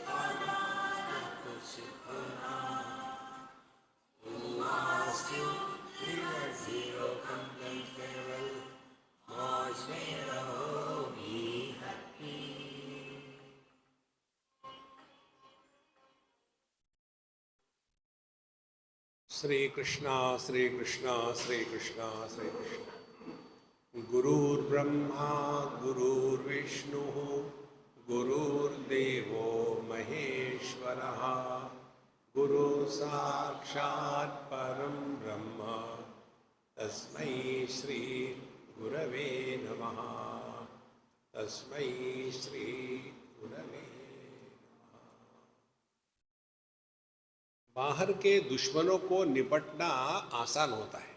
पाना न कुछ खोना। Who asked you we were zero content level? मौज में रहो be happy. श्री कृष्णा श्री कृष्णा श्री कृष्णा श्री कृष्णा। गुरुर्ब्रह्मा गुरुर्विष्णुः गुरुर्देवो महेश्वरः गुरु साक्षात् परं ब्रह्म तस्मै श्री गुरवे नमः। तस्मै श्री गुरवे। बाहर के दुश्मनों को निपटना आसान होता है।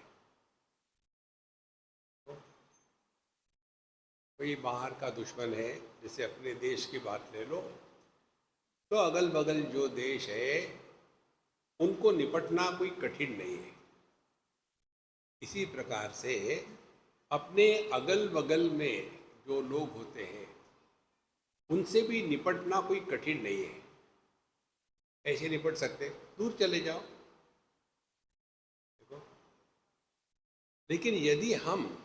कोई बाहर का दुश्मन है, जैसे अपने देश की बात ले लो, तो अगल बगल जो देश है उनको निपटना कोई कठिन नहीं है। इसी प्रकार से अपने अगल बगल में जो लोग होते हैं उनसे भी निपटना कोई कठिन नहीं है। ऐसे निपट सकते, दूर चले जाओ। देखो, लेकिन यदि हम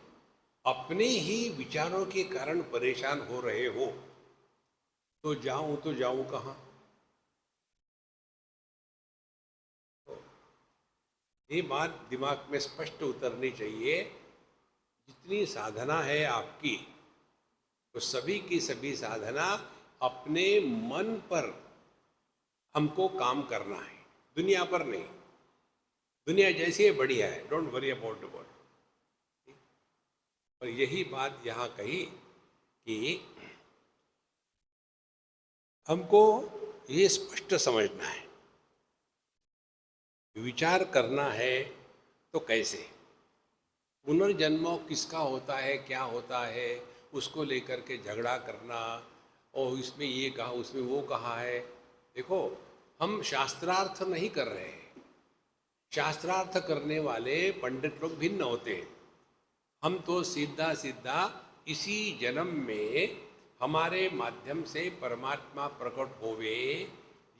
अपने ही विचारों के कारण परेशान हो रहे हो तो जाऊं कहां? ये बात दिमाग में स्पष्ट उतरनी चाहिए। जितनी साधना है आपकी, तो सभी की सभी साधना अपने मन पर हमको काम करना है, दुनिया पर नहीं। दुनिया जैसी है बढ़िया है, don't worry about the world. और यही बात यहाँ कही कि हमको ये स्पष्ट समझना है, विचार करना है तो कैसे। पुनर्जन्म किसका होता है, क्या होता है, उसको लेकर के झगड़ा करना, और इसमें ये कहा उसमें वो कहा है। देखो, हम शास्त्रार्थ नहीं कर रहे हैं। शास्त्रार्थ करने वाले पंडित लोग भिन्न होते हैं। हम तो सीधा सीधा इसी जन्म में हमारे माध्यम से परमात्मा प्रकट होवे,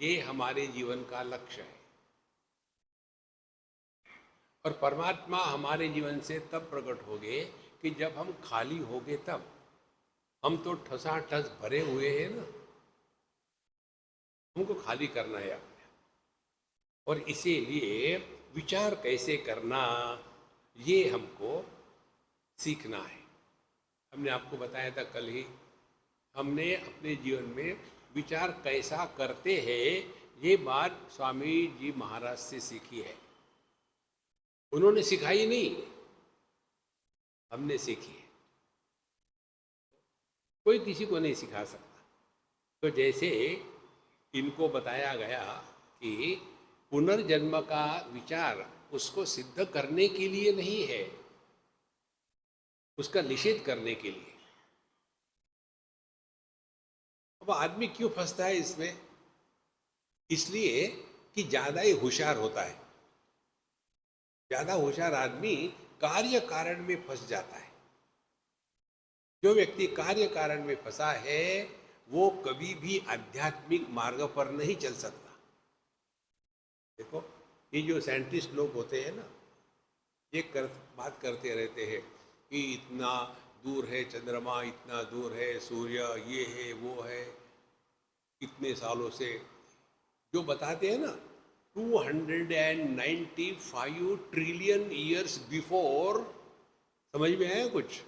ये हमारे जीवन का लक्ष्य है। और परमात्मा हमारे जीवन से तब प्रकट होगे कि जब हम खाली होगे तब। हम तो ठसाठस भरे हुए हैं ना, हमको खाली करना है अपने। और इसीलिए विचार कैसे करना, ये हमको सीखना है। हमने आपको बताया था कल ही, हमने अपने जीवन में विचार कैसा करते हैं, ये बात स्वामी जी महाराज से सीखी है। उन्होंने सिखाई नहीं, हमने सीखी है। कोई किसी को नहीं सिखा सकता। तो जैसे इनको बताया गया कि पुनर्जन्म का विचार उसको सिद्ध करने के लिए नहीं है, उसका निषेध करने के लिए। अब आदमी क्यों फंसता है इसमें? इसलिए कि ज्यादा ही होशियार होता है। ज्यादा होशियार आदमी कार्य कारण में फंस जाता है। जो व्यक्ति कार्य कारण में फंसा है वो कभी भी आध्यात्मिक मार्ग पर नहीं चल सकता। देखो, ये जो साइंटिस्ट लोग होते हैं ना, ये बात करते रहते हैं कि इतना दूर है चंद्रमा, इतना दूर है सूर्य, ये है वो है। इतने सालों से जो बताते हैं ना, 295 ट्रिलियन ईयर्स बिफोर। समझ में आया कुछ?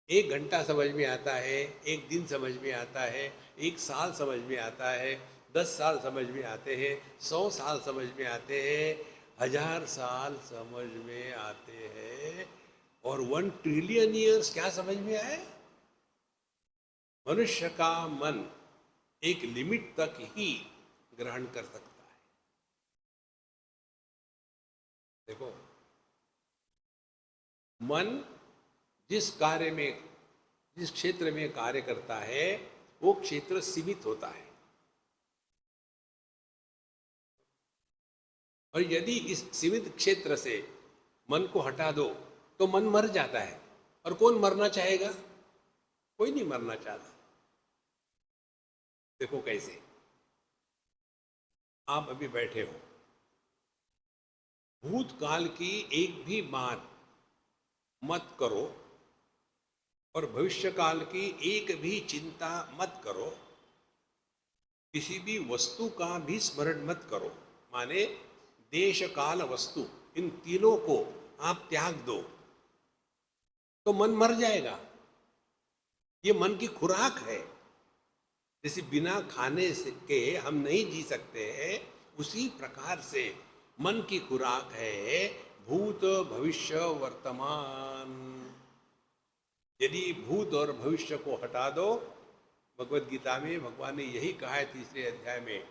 एक घंटा समझ में आता है, एक दिन समझ में आता है, एक साल समझ में आता है, 10 साल समझ में आते हैं, 100 साल समझ में आते हैं, 1000 साल समझ में आते हैं। और 1 ट्रिलियन ईयर्स क्या समझ में आए? मनुष्य का मन एक लिमिट तक ही ग्रहण कर सकता है। देखो, मन जिस कार्य में, जिस क्षेत्र में कार्य करता है वो क्षेत्र सीमित होता है। और यदि इस सीमित क्षेत्र से मन को हटा दो तो मन मर जाता है। और कौन मरना चाहेगा? कोई नहीं मरना चाहता। देखो कैसे, आप अभी बैठे हो, भूतकाल की एक भी बात मत करो और भविष्य काल की एक भी चिंता मत करो, किसी भी वस्तु का भी स्मरण मत करो। माने देश काल वस्तु, इन तीनों को आप त्याग दो तो मन मर जाएगा। ये मन की खुराक है। जैसे बिना खाने से के हम नहीं जी सकते हैं, उसी प्रकार से मन की खुराक है भूत भविष्य वर्तमान। यदि भूत और भविष्य को हटा दो, भगवत गीता में भगवान ने यही कहा है 3 अध्याय में,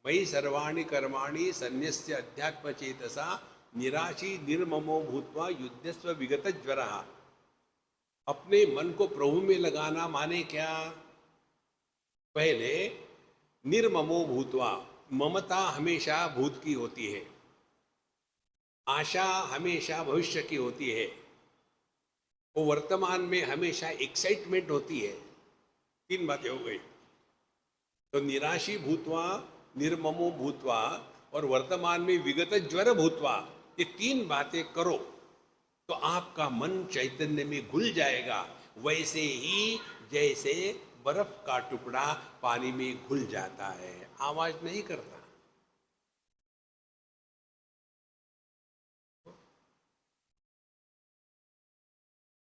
मयि सर्वाणि कर्माणि सन्न्यस्य अध्यात्म चेतसा निराशी निर्ममो भूत्वा युद्धस्व विगत ज्वरः। अपने मन को प्रभु में लगाना माने क्या? पहले निर्ममो भूतवा, ममता हमेशा भूत की होती है, आशा हमेशा भविष्य की होती है, वो वर्तमान में हमेशा एक्साइटमेंट होती है। 3 बातें हो गई। तो निराशी भूतवा, निर्ममो भूतवा और वर्तमान में विगत ज्वर भूतवा, ये 3 बातें करो तो आपका मन चैतन्य में घुल जाएगा, वैसे ही जैसे बर्फ का टुकड़ा पानी में घुल जाता है, आवाज नहीं करता।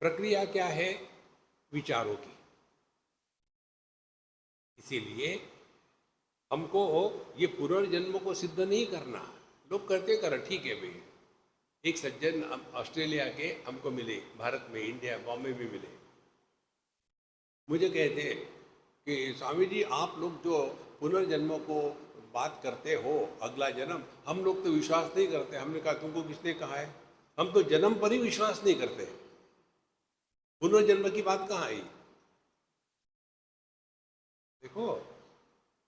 प्रक्रिया क्या है? विचारों की। इसीलिए हमको ये पुनर्जन्म को सिद्ध नहीं करना। लोग करते कर ठीक है भाई। एक सज्जन ऑस्ट्रेलिया के हमको मिले, भारत में, इंडिया बॉम्बे में मिले। मुझे कहते कि स्वामी जी आप लोग जो पुनर्जन्म को बात करते हो, अगला जन्म, हम लोग तो विश्वास नहीं करते। हमने कहा तुमको किसने कहा है? हम तो जन्म पर ही विश्वास नहीं करते, पुनर्जन्म की बात कहाँ आई? देखो,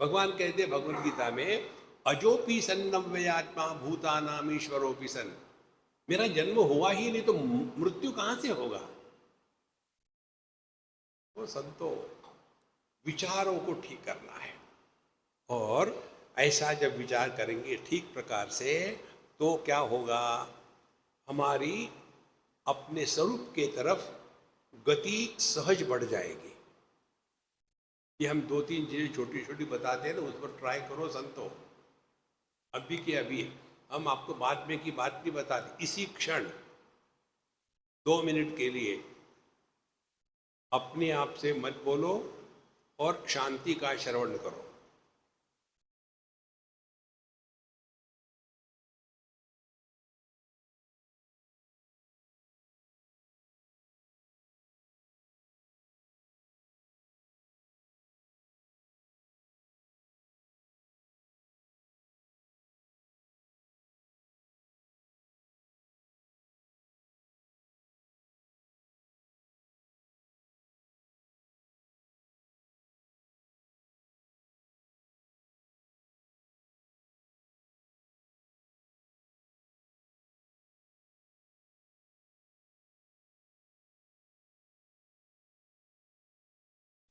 भगवान कहते भगवत गीता में, अजोपी सन्नव्ययात्मा भूतानाम ईश्वरोपी सन। मेरा जन्म हुआ ही नहीं तो मृत्यु कहां से होगा? वो संतो, विचारों को ठीक करना है। और ऐसा जब विचार करेंगे ठीक प्रकार से तो क्या होगा? हमारी अपने स्वरूप के तरफ गति सहज बढ़ जाएगी। ये हम 2-3 चीजें छोटी छोटी बताते हैं ना, उस पर ट्राई करो संतो। अभी के अभी हम आपको बाद में की बात नहीं बताते, इसी क्षण 2 मिनट के लिए अपने आप से मत बोलो और शांति का श्रवण करो।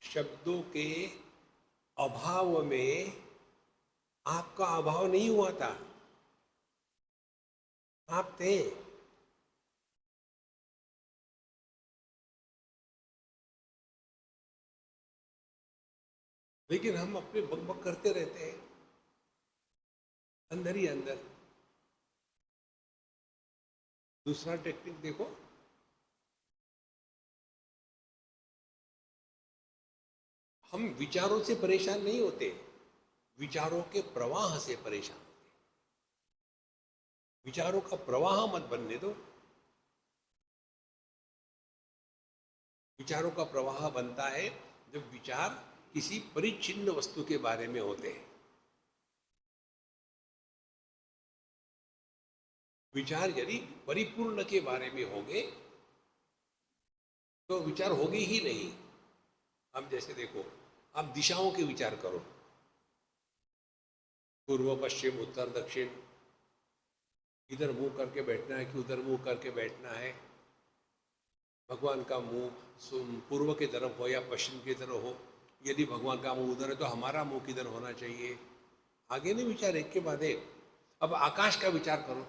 शब्दों के अभाव में आपका अभाव नहीं हुआ था, आप थे। लेकिन हम अपने बकबक करते रहते हैं अंदर ही अंदर। दूसरा टेक्निक देखो, हम विचारों से परेशान नहीं होते, विचारों के प्रवाह से परेशान होते। विचारों का प्रवाह मत बनने दो। विचारों का प्रवाह बनता है जब विचार किसी परिच्छिन्न वस्तु के बारे में होते हैं। विचार यदि परिपूर्ण के बारे में होंगे तो विचार होगी ही नहीं। अब जैसे देखो, आप दिशाओं के विचार करो, पूर्व पश्चिम उत्तर दक्षिण, इधर मुंह करके बैठना है कि उधर मुंह करके बैठना है, भगवान का मुंह पूर्व की तरफ हो या पश्चिम की तरफ हो, यदि भगवान का मुंह उधर है तो हमारा मुंह किधर होना चाहिए, आगे नहीं विचार, एक के बाद एक। अब आकाश का विचार करो,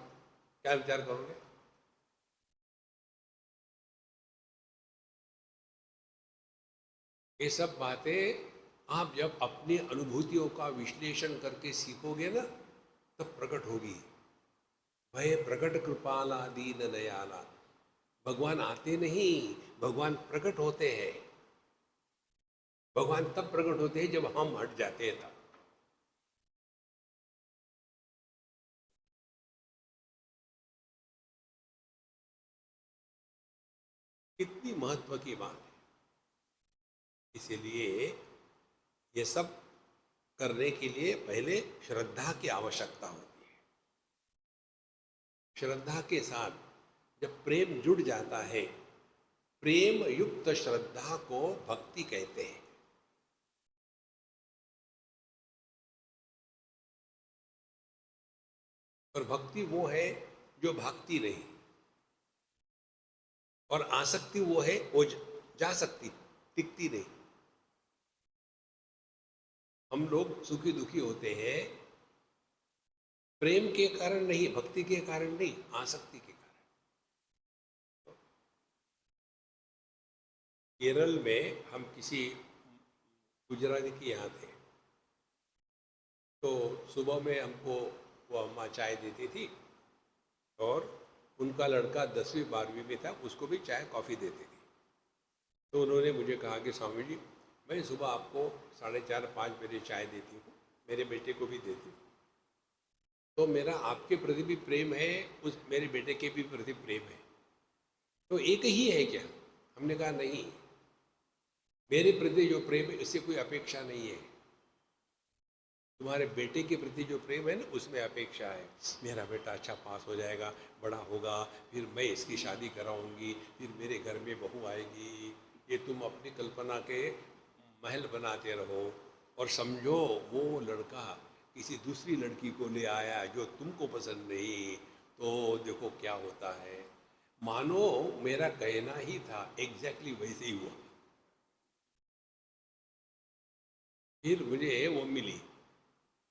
क्या विचार करोगे? ये सब बातें आप जब अपनी अनुभूतियों का विश्लेषण करके सीखोगे ना, तब प्रकट होगी। भय प्रकट कृपाला दीन दयाला। भगवान आते नहीं, भगवान प्रकट होते हैं। भगवान तब प्रकट होते हैं जब हम हट जाते हैं तब। कितनी महत्व की बात है। इसीलिए ये सब करने के लिए पहले श्रद्धा की आवश्यकता होती है। श्रद्धा के साथ जब प्रेम जुड़ जाता है, प्रेम युक्त श्रद्धा को भक्ति कहते हैं। और भक्ति वो है जो भागती नहीं, और आसक्ति वो है वो जा सकती, टिकती नहीं। हम लोग सुखी दुखी होते हैं प्रेम के कारण नहीं, भक्ति के कारण नहीं, आसक्ति के कारण। केरल में हम किसी गुजराती के यहाँ थे, तो सुबह में हमको वो अम्मा चाय देती थी, और उनका लड़का 10वीं 12वीं में था, उसको भी चाय कॉफ़ी देती थी। तो उन्होंने मुझे कहा कि स्वामी जी, मैं सुबह आपको 4:30-5 बजे चाय देती हूँ, मेरे बेटे को भी देती हूँ, तो मेरा आपके प्रति भी प्रेम है, उस मेरे बेटे के भी प्रति प्रेम है, तो एक ही है क्या? हमने कहा नहीं, मेरे प्रति जो प्रेम है इससे कोई अपेक्षा नहीं है, तुम्हारे बेटे के प्रति जो प्रेम है ना, उसमें अपेक्षा है। मेरा बेटा अच्छा पास हो जाएगा, बड़ा होगा, फिर मैं इसकी शादी कराऊंगी, फिर मेरे घर में बहू आएगी। ये तुम अपनी कल्पना के महल बनाते रहो, और समझो वो लड़का किसी दूसरी लड़की को ले आया जो तुमको पसंद नहीं, तो देखो क्या होता है। मानो मेरा कहना ही था, एग्जैक्टली वैसे ही हुआ। फिर मुझे वो मिली,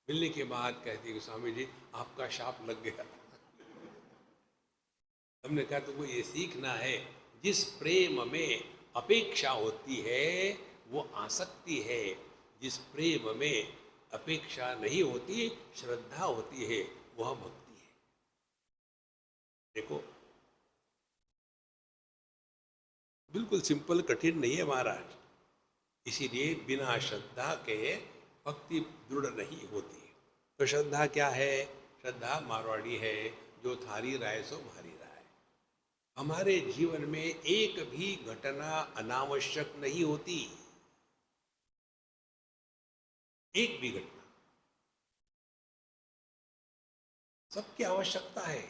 मिलने के बाद कहती है, स्वामी जी आपका शाप लग गया। हमने कहा तुमको ये सीखना है, जिस प्रेम में अपेक्षा होती है वो आसक्ति है, जिस प्रेम में अपेक्षा नहीं होती, श्रद्धा होती है, वह भक्ति है। देखो बिल्कुल सिंपल, कठिन नहीं है महाराज। इसीलिए बिना श्रद्धा के भक्ति दृढ़ नहीं होती। तो श्रद्धा क्या है? श्रद्धा मारवाड़ी है, जो थारी राय सो भारी राय। हमारे जीवन में एक भी घटना अनावश्यक नहीं होती, एक भी घटना। सबकी आवश्यकता है।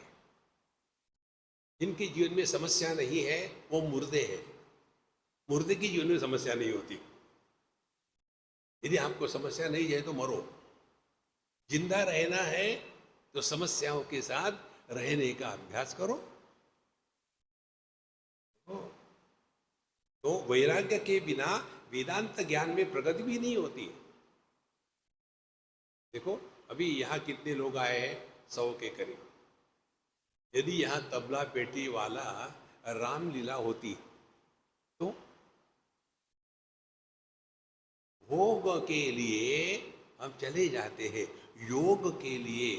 जिनके जीवन में समस्या नहीं है वो मुर्दे हैं। मुर्दे की जीवन में समस्या नहीं होती। यदि आपको समस्या नहीं है तो मरो। जिंदा रहना है तो समस्याओं के साथ रहने का अभ्यास करो। तो वैराग्य के बिना वेदांत ज्ञान में प्रगति भी नहीं होती। देखो अभी यहाँ कितने लोग आए हैं, 100 के करीब। यदि यहाँ तबला पेटी वाला रामलीला होती तो भोग के लिए हम चले जाते हैं, योग के लिए।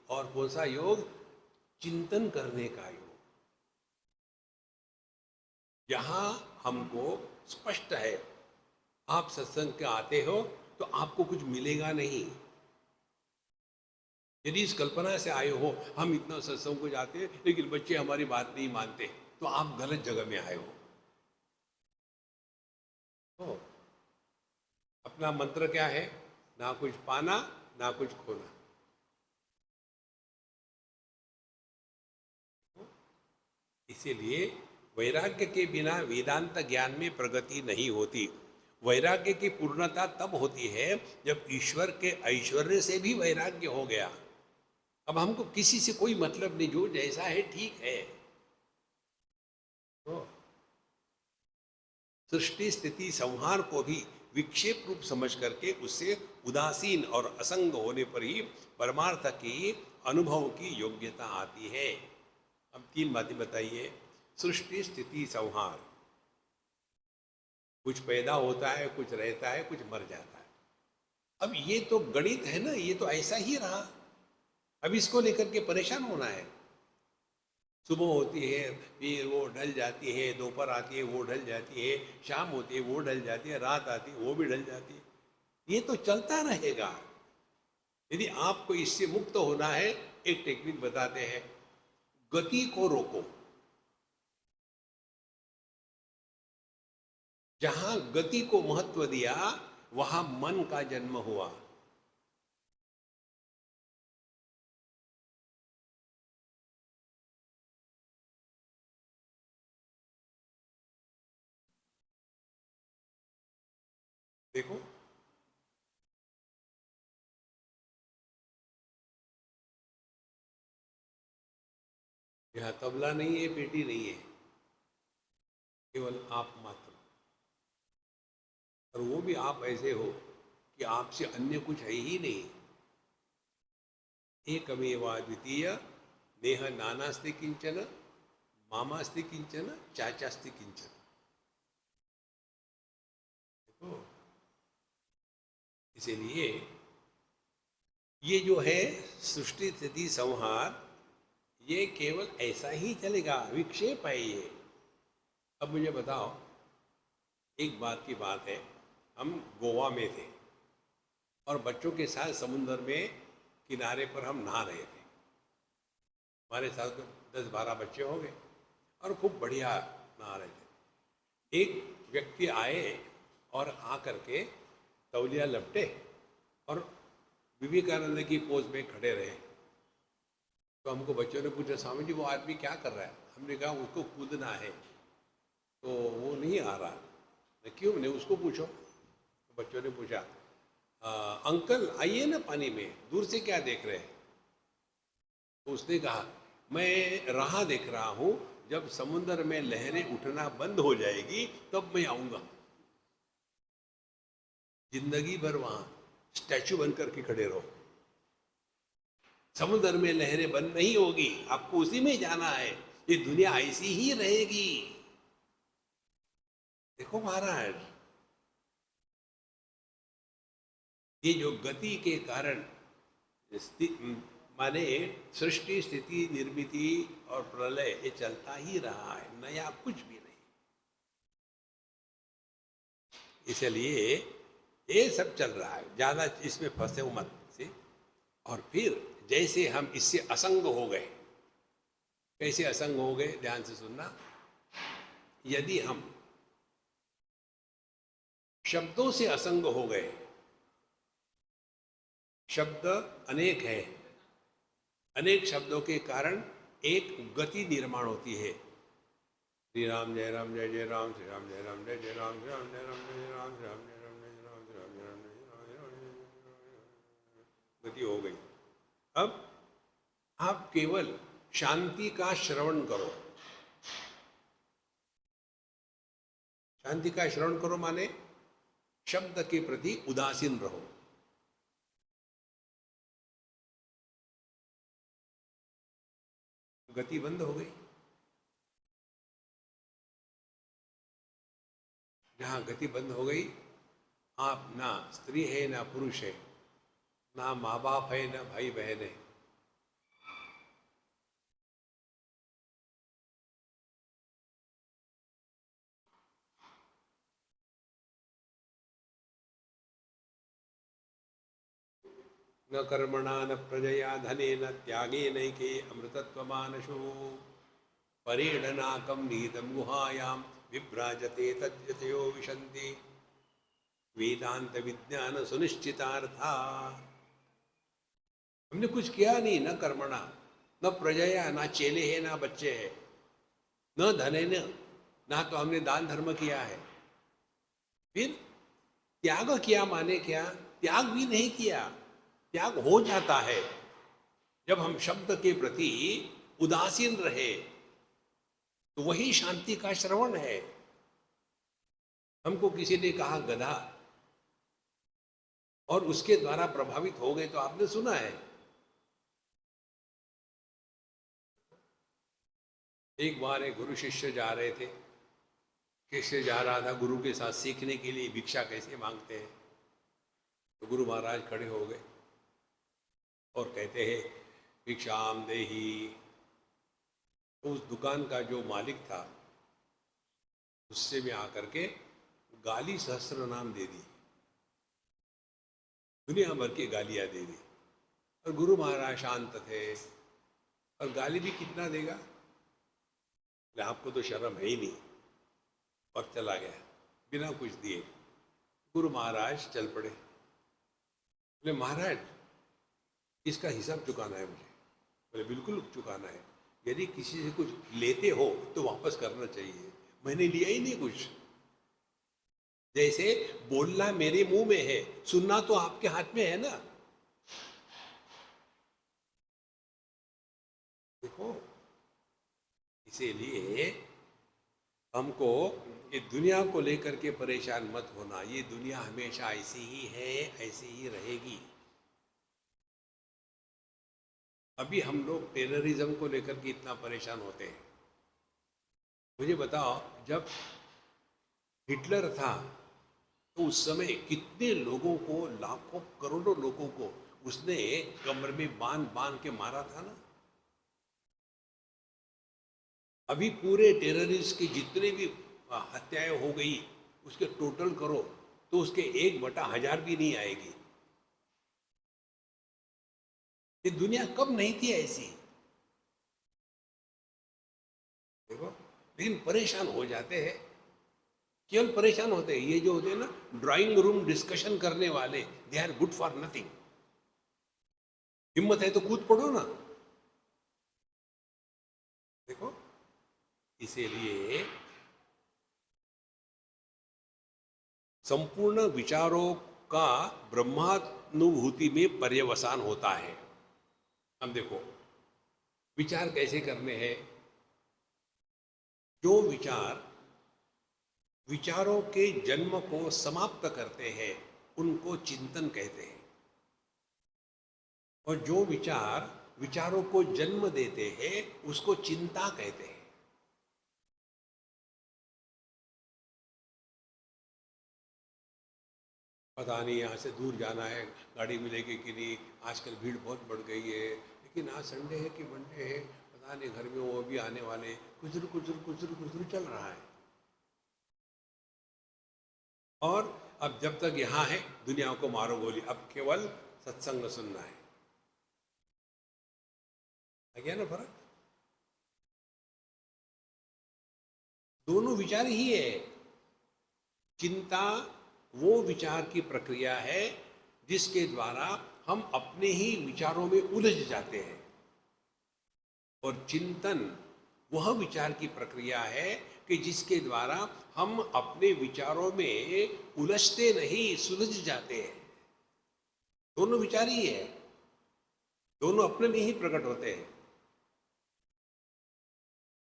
और कौन सा योग? चिंतन करने का योग। यहां हमको स्पष्ट है, आप सत्संग के आते हो तो आपको कुछ मिलेगा नहीं। यदि इस कल्पना से आए हो हम इतना सत्संग को जाते हैं लेकिन बच्चे हमारी बात नहीं मानते, तो आप गलत जगह में आए हो। तो अपना मंत्र क्या है? ना कुछ पाना ना कुछ खोना। इसीलिए वैराग्य के बिना वेदांत ज्ञान में प्रगति नहीं होती। वैराग्य की पूर्णता तब होती है जब ईश्वर के ऐश्वर्य से भी वैराग्य हो गया। अब हमको किसी से कोई मतलब नहीं, जो जैसा है ठीक है। तो सृष्टि स्थिति संहार को भी विक्षेप रूप समझ करके उससे उदासीन और असंग होने पर ही परमार्थ की अनुभव की योग्यता आती है। अब तीन बातें बताइए। सृष्टि स्थिति संहार, कुछ पैदा होता है, कुछ रहता है, कुछ मर जाता है। अब ये तो गणित है ना, ये तो ऐसा ही रहा। अब इसको लेकर के परेशान होना है। सुबह होती है, फिर वो ढल जाती है, दोपहर आती है, वो ढल जाती है, शाम होती है, वो ढल जाती है, रात आती है, वो भी ढल जाती है। ये तो चलता रहेगा। यदि आपको इससे मुक्त होना है, एक टेक्निक बताते हैं, गति को रोको। जहां गति को महत्व दिया, वहां मन का जन्म हुआ। देखो, यहाँ तबला नहीं है, पेटी नहीं है, केवल आप मात्र। और वो भी आप ऐसे हो कि आपसे अन्य कुछ है ही नहीं। एकमेवा द्वितीय, नेह नानास्ति किंचन, मामास्ति किंचन, चाचास्ति किंचन। देखो, इसीलिए ये जो है सृष्टि स्थिति संहार, ये केवल ऐसा ही चलेगा, विक्षेप है ये। अब मुझे बताओ, एक बात की बात है, हम गोवा में थे और बच्चों के साथ समुद्र में किनारे पर हम नहा रहे थे। हमारे साथ 10-12 बच्चे हो गए और खूब बढ़िया नहा रहे थे। एक व्यक्ति आए और आ करके तौलिया लपटे और विवेकानंद की पोज में खड़े रहे। तो हमको बच्चों ने पूछा, स्वामी जी वो आदमी क्या कर रहा है? हमने कहा उसको कूदना है, तो वो नहीं आ रहा। क्यों? नहीं, उसको पूछो। तो बच्चों ने पूछा, अंकल आइए ना पानी में, दूर से क्या देख रहे हैं? तो उसने कहा, मैं राह देख रहा हूं, जब समुद्र में लहरें उठना बंद हो जाएगी तब मैं आऊंगा। जिंदगी भर वहां स्टैचू बनकर के खड़े रहो, समुद्र में लहरें बंद नहीं होगी, आपको उसी में जाना है। ये दुनिया ऐसी ही रहेगी। देखो महाराज, ये जो गति के कारण माने सृष्टि स्थिति निर्मिति और प्रलय, ये चलता ही रहा है, नया कुछ भी नहीं। इसलिए ये सब चल रहा है, ज्यादा इसमें फंसे हो मत से। और फिर जैसे हम इससे असंग हो गए, कैसे असंग हो गए, ध्यान से सुनना। यदि हम शब्दों से असंग हो गए, शब्द अनेक है, अनेक शब्दों के कारण एक गति निर्माण होती है। श्री राम जय राम जय जय राम, श्री राम जय राम जय जय राम, श्री राम जय राम जय राम, श्री राम जय राम जय राम, श्री राम जय राम जय राम, गति हो गई। अब आप केवल शांति का श्रवण करो। शांति का श्रवण करो माने शब्द के प्रति उदासीन रहो। गति बंद हो गई। जहां गति बंद हो गई, आप ना स्त्री है ना पुरुष है, ना माँ बाप है ना भाई बहन है। न कर्मणा न प्रजया धनेन त्यागेनैके अमृतत्वमानशो परेणनाकं निहितं गुहायां विभ्राजते तद्यतयो विशन्ति वेदांत विज्ञान सुनिश्चितार्था। हमने कुछ किया नहीं, न कर्मणा न प्रजया, ना चेले है ना बच्चे हैं, न धनेन, ना तो हमने दान धर्म किया है। फिर त्याग किया माने क्या? त्याग भी नहीं किया। त्याग हो जाता है जब हम शब्द के प्रति उदासीन रहे, तो वही शांति का श्रवण है। हमको किसी ने कहा गधा और उसके द्वारा प्रभावित हो गए, तो आपने सुना है। एक बार एक गुरु शिष्य जा रहे थे, शिष्य जा रहा था गुरु के साथ सीखने के लिए भिक्षा कैसे मांगते हैं। तो गुरु महाराज खड़े हो गए और कहते हैं भिक्षाम देही। तो उस दुकान का जो मालिक था उससे में आकर के गाली सहस्त्र नाम दे दी, दुनिया भर की गालियां दे दी। और गुरु महाराज शांत थे, और गाली भी कितना देगा, बोले आपको तो शर्म है ही नहीं, और चला गया बिना कुछ दिए। गुरु महाराज चल पड़े, बोले महाराज इसका हिसाब चुकाना है मुझे। बोले बिल्कुल चुकाना है, यदि किसी से कुछ लेते हो तो वापस करना चाहिए, मैंने लिया ही नहीं कुछ। जैसे बोलना मेरे मुंह में है, सुनना तो आपके हाथ में है ना। देखो, इसीलिए हमको ये दुनिया को लेकर के परेशान मत होना। ये दुनिया हमेशा ऐसी ही है, ऐसी ही रहेगी। अभी हम लोग टेररिज्म को लेकर के इतना परेशान होते हैं। मुझे बताओ, जब हिटलर था तो उस समय कितने लोगों को, लाखों करोड़ों लोगों को उसने कमर में बांध बांध के मारा था ना। अभी पूरे टेररिस्ट की जितने भी हत्याएं हो गई, उसके टोटल करो तो उसके 1/1000 भी नहीं आएगी। ये दुनिया कब नहीं थी ऐसी। देखो, लेकिन परेशान हो जाते हैं, केवल परेशान होते हैं। ये जो होते हैं ना ड्राइंग रूम डिस्कशन करने वाले, they are good for nothing. हिम्मत है तो कूद पड़ो ना। देखो, इसीलिए संपूर्ण विचारों का ब्रह्मानुभूति में पर्यवसान होता है। हम देखो विचार कैसे करने हैं। जो विचार विचारों के जन्म को समाप्त करते हैं उनको चिंतन कहते हैं, और जो विचार विचारों को जन्म देते हैं उसको चिंता कहते हैं। पता नहीं यहाँ से दूर जाना है, गाड़ी मिलेगी कि नहीं, आजकल भीड़ बहुत बढ़ गई है, लेकिन आज संडे है कि मंडे है, पता नहीं घर में वो भी आने वाले, कुचर कुचर कुचर कुचर चल रहा है। और अब जब तक यहाँ है दुनिया को मारो गोली, अब केवल सत्संग सुनना है। आ गया ना फर्क। दोनों विचार ही है। चिंता वो विचार की प्रक्रिया है जिसके द्वारा हम अपने ही विचारों में उलझ जाते हैं, और चिंतन वह विचार की प्रक्रिया है कि जिसके द्वारा हम अपने विचारों में उलझते नहीं, सुलझ जाते हैं। दोनों विचार ही है, दोनों अपने में ही प्रकट होते हैं।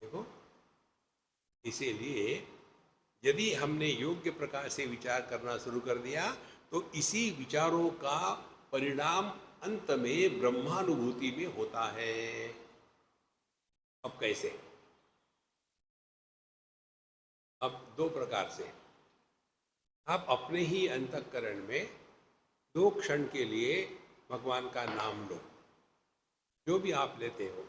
देखो, इसीलिए यदि हमने योग्य प्रकार से विचार करना शुरू कर दिया तो इसी विचारों का परिणाम अंत में ब्रह्मानुभूति में होता है। अब कैसे? अब दो प्रकार से। आप अपने ही अंतःकरण में 2 क्षण के लिए भगवान का नाम लो, जो भी आप लेते हो।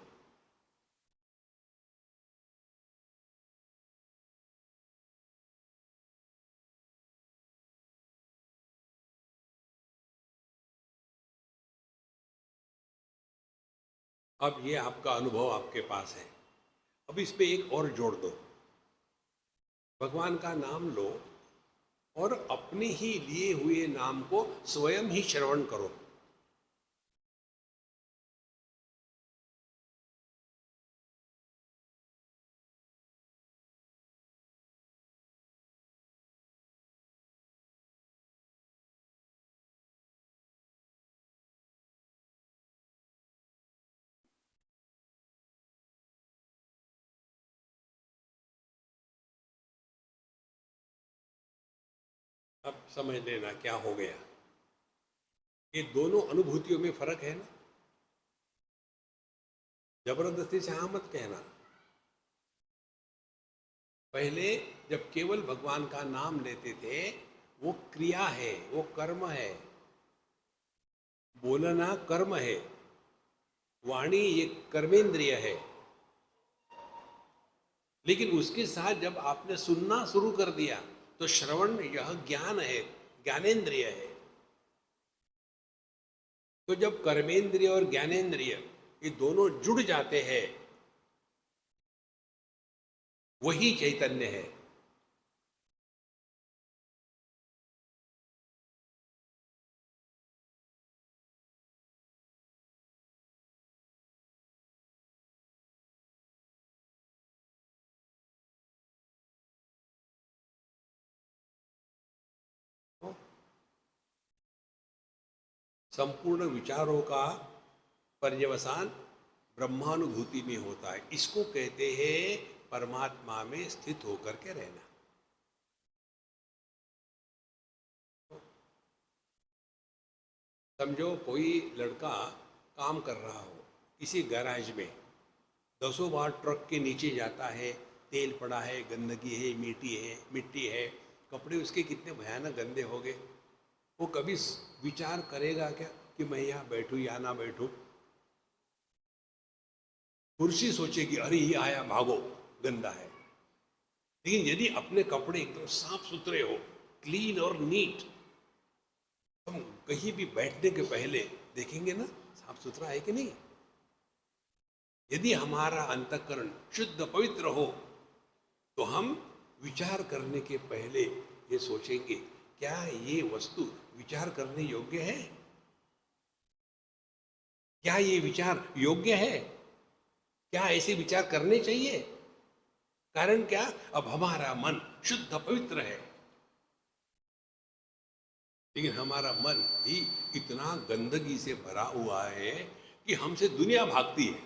अब ये आपका अनुभव आपके पास है। अब इस पे एक और जोड़ दो, भगवान का नाम लो और अपने ही लिए हुए नाम को स्वयं ही श्रवण करो। अब समझ लेना क्या हो गया। ये दोनों अनुभूतियों में फर्क है ना। जबरदस्ती से हाँ मत कहना। पहले जब केवल भगवान का नाम लेते थे, वो क्रिया है, वो कर्म है, बोलना कर्म है, वाणी ये कर्मेंद्रिय है। लेकिन उसके साथ जब आपने सुनना शुरू कर दिया तो श्रवण यह ज्ञान है, ज्ञानेंद्रिय है। तो जब कर्मेंद्रिय और ज्ञानेंद्रिय ये दोनों जुड़ जाते हैं, वही चैतन्य है। तो संपूर्ण विचारों का पर्यवसान ब्रह्मानुभूति में होता है। इसको कहते हैं परमात्मा में स्थित होकर के रहना। समझो कोई लड़का काम कर रहा हो किसी गैराज में, दसों बार ट्रक के नीचे जाता है, तेल पड़ा है, गंदगी है, मिट्टी है, कपड़े उसके कितने भयानक गंदे हो गए। वो कभी विचार करेगा क्या कि मैं यहाँ बैठूं या ना बैठूं? कुर्सी सोचेगी अरे ये आया भागो गंदा है। लेकिन यदि अपने कपड़े एकदम साफ सुथरे हो, क्लीन और नीट, हम कहीं भी बैठने के पहले देखेंगे ना साफ सुथरा है कि नहीं। यदि हमारा अंतःकरण शुद्ध पवित्र हो तो हम विचार करने के पहले ये सोचेंगे क्या ये वस्तु विचार करने योग्य है, क्या ये विचार योग्य है, क्या ऐसे विचार करने चाहिए। कारण क्या, अब हमारा मन शुद्ध पवित्र है, लेकिन हमारा मन ही इतना गंदगी से भरा हुआ है कि हमसे दुनिया भागती है।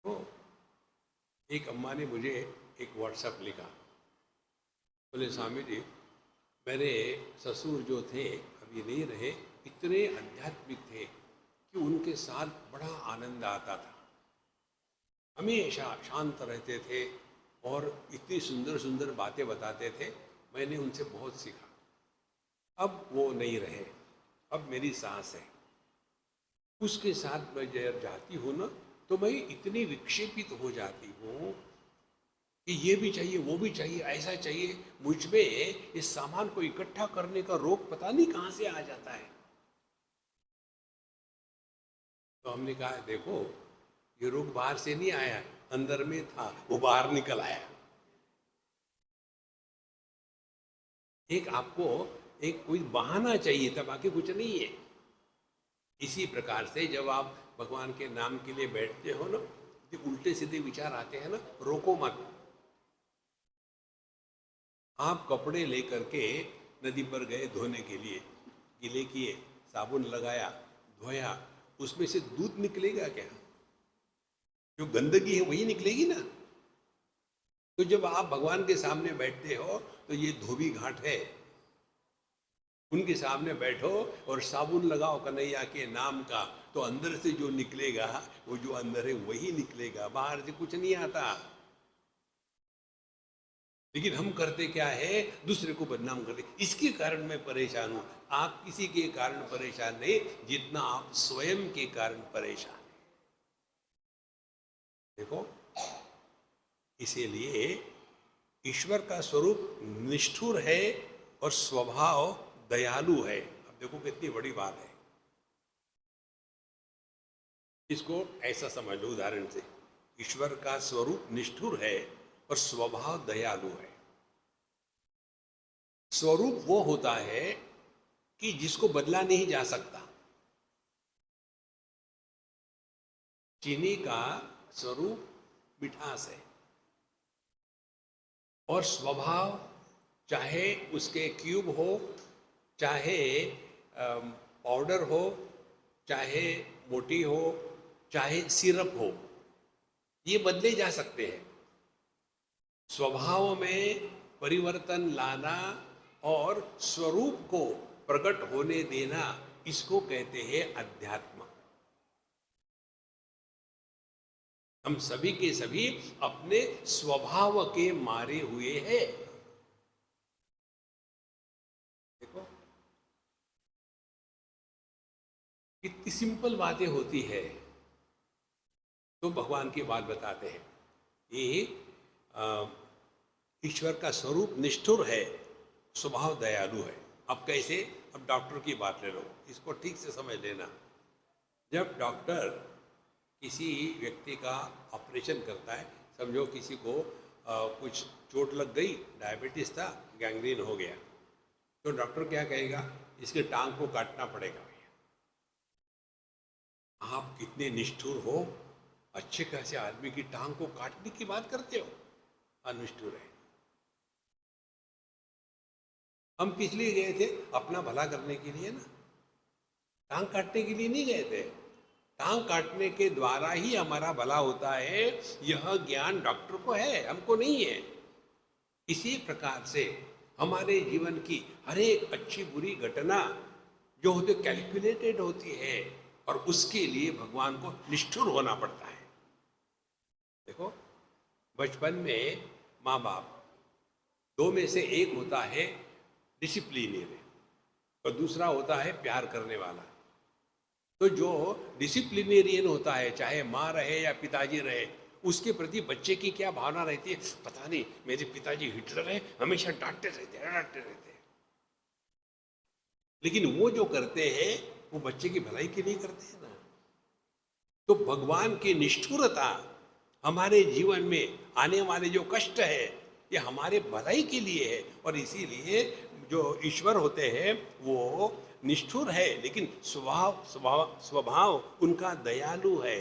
तो एक अम्मा ने मुझे एक व्हाट्सएप लिखा, बोले स्वामी जी मेरे ससुर जो थे अभी नहीं रहे, इतने आध्यात्मिक थे कि उनके साथ बड़ा आनंद आता था, हमेशा शांत रहते थे और इतनी सुंदर सुंदर बातें बताते थे, मैंने उनसे बहुत सीखा। अब वो नहीं रहे, अब मेरी सास है, उसके साथ मैं जब जाती हूँ ना तो मैं इतनी विक्षेपित हो जाती हूँ कि ये भी चाहिए, वो भी चाहिए, ऐसा चाहिए। मुझ में इस सामान को इकट्ठा करने का रोग पता नहीं कहाँ से आ जाता है। तो हमने कहा देखो ये रोग बाहर से नहीं आया, अंदर में था, वो बाहर निकल आया। एक आपको एक कोई बहाना चाहिए था, बाकी कुछ नहीं है। इसी प्रकार से जब आप भगवान के नाम के लिए बैठते हो ना, जो उल्टे सीधे विचार आते हैं ना, रोको मत। आप कपड़े लेकर के नदी पर गए धोने के लिए, गीले किए, साबुन लगाया, धोया, उसमें से दूध निकलेगा क्या? जो गंदगी है वही निकलेगी ना। तो जब आप भगवान के सामने बैठते हो तो ये धोबी घाट है, उनके सामने बैठो और साबुन लगाओ कन्हैया के नाम का, तो अंदर से जो निकलेगा वो जो अंदर है वही निकलेगा, बाहर से कुछ नहीं आता। लेकिन हम करते क्या है, दूसरे को बदनाम करते। इसके कारण मैं परेशान हूं। आप किसी के कारण परेशान नहीं जितना आप स्वयं के कारण परेशान हैं। देखो इसीलिए ईश्वर का स्वरूप निष्ठुर है और स्वभाव दयालु है। अब देखो कितनी बड़ी बात है। इसको ऐसा समझ लो उदाहरण से, ईश्वर का स्वरूप निष्ठुर है और स्वभाव दयालु है। स्वरूप वो होता है कि जिसको बदला नहीं जा सकता। चीनी का स्वरूप मिठास है और स्वभाव, चाहे उसके क्यूब हो, चाहे पाउडर हो, चाहे मोटी हो, चाहे सिरप हो, ये बदले जा सकते हैं। स्वभाव में परिवर्तन लाना और स्वरूप को प्रकट होने देना, इसको कहते हैं अध्यात्म। हम सभी के सभी अपने स्वभाव के मारे हुए हैं। देखो कितनी सिंपल बातें होती है, तो भगवान की बात बताते हैं। ये ईश्वर का स्वरूप निष्ठुर है, स्वभाव दयालु है। अब कैसे? अब डॉक्टर की बात ले लो, इसको ठीक से समझ लेना। जब डॉक्टर किसी व्यक्ति का ऑपरेशन करता है, समझो किसी को कुछ चोट लग गई, डायबिटीज था, गैंग्रीन हो गया, तो डॉक्टर क्या कहेगा? इसके टांग को काटना पड़ेगा। भैया आप कितने निष्ठुर हो, अच्छे खासे आदमी की टांग को काटने की बात करते हो, अनिष्ठुर है। हम किस लिए गए थे? अपना भला करने के लिए ना, टांग काटने के लिए नहीं गए थे। टांग काटने के द्वारा ही हमारा भला होता है, यह ज्ञान डॉक्टर को है, हमको नहीं है। इसी प्रकार से हमारे जीवन की हर एक अच्छी बुरी घटना जो होती कैलकुलेटेड होती है, और उसके लिए भगवान को निष्ठुर होना पड़ता है। देखो बचपन में माँ बाप, दो में से एक होता है डिसिप्लिनरी और दूसरा होता है प्यार करने वाला। तो जो डिसिप्लिनेरियन होता है, चाहे माँ रहे या पिताजी रहे, उसके प्रति बच्चे की क्या भावना रहती है? पता नहीं, मेरे पिताजी हिटलर है, हमेशा डांटते रहते हैं। लेकिन वो जो करते हैं वो बच्चे की भलाई के लिए करते हैं ना। तो भगवान की निष्ठुरता हमारे जीवन में आने वाले जो कष्ट है, ये हमारे भलाई के लिए है। और इसीलिए जो ईश्वर होते हैं वो निष्ठुर है, लेकिन स्वभाव उनका दयालु है।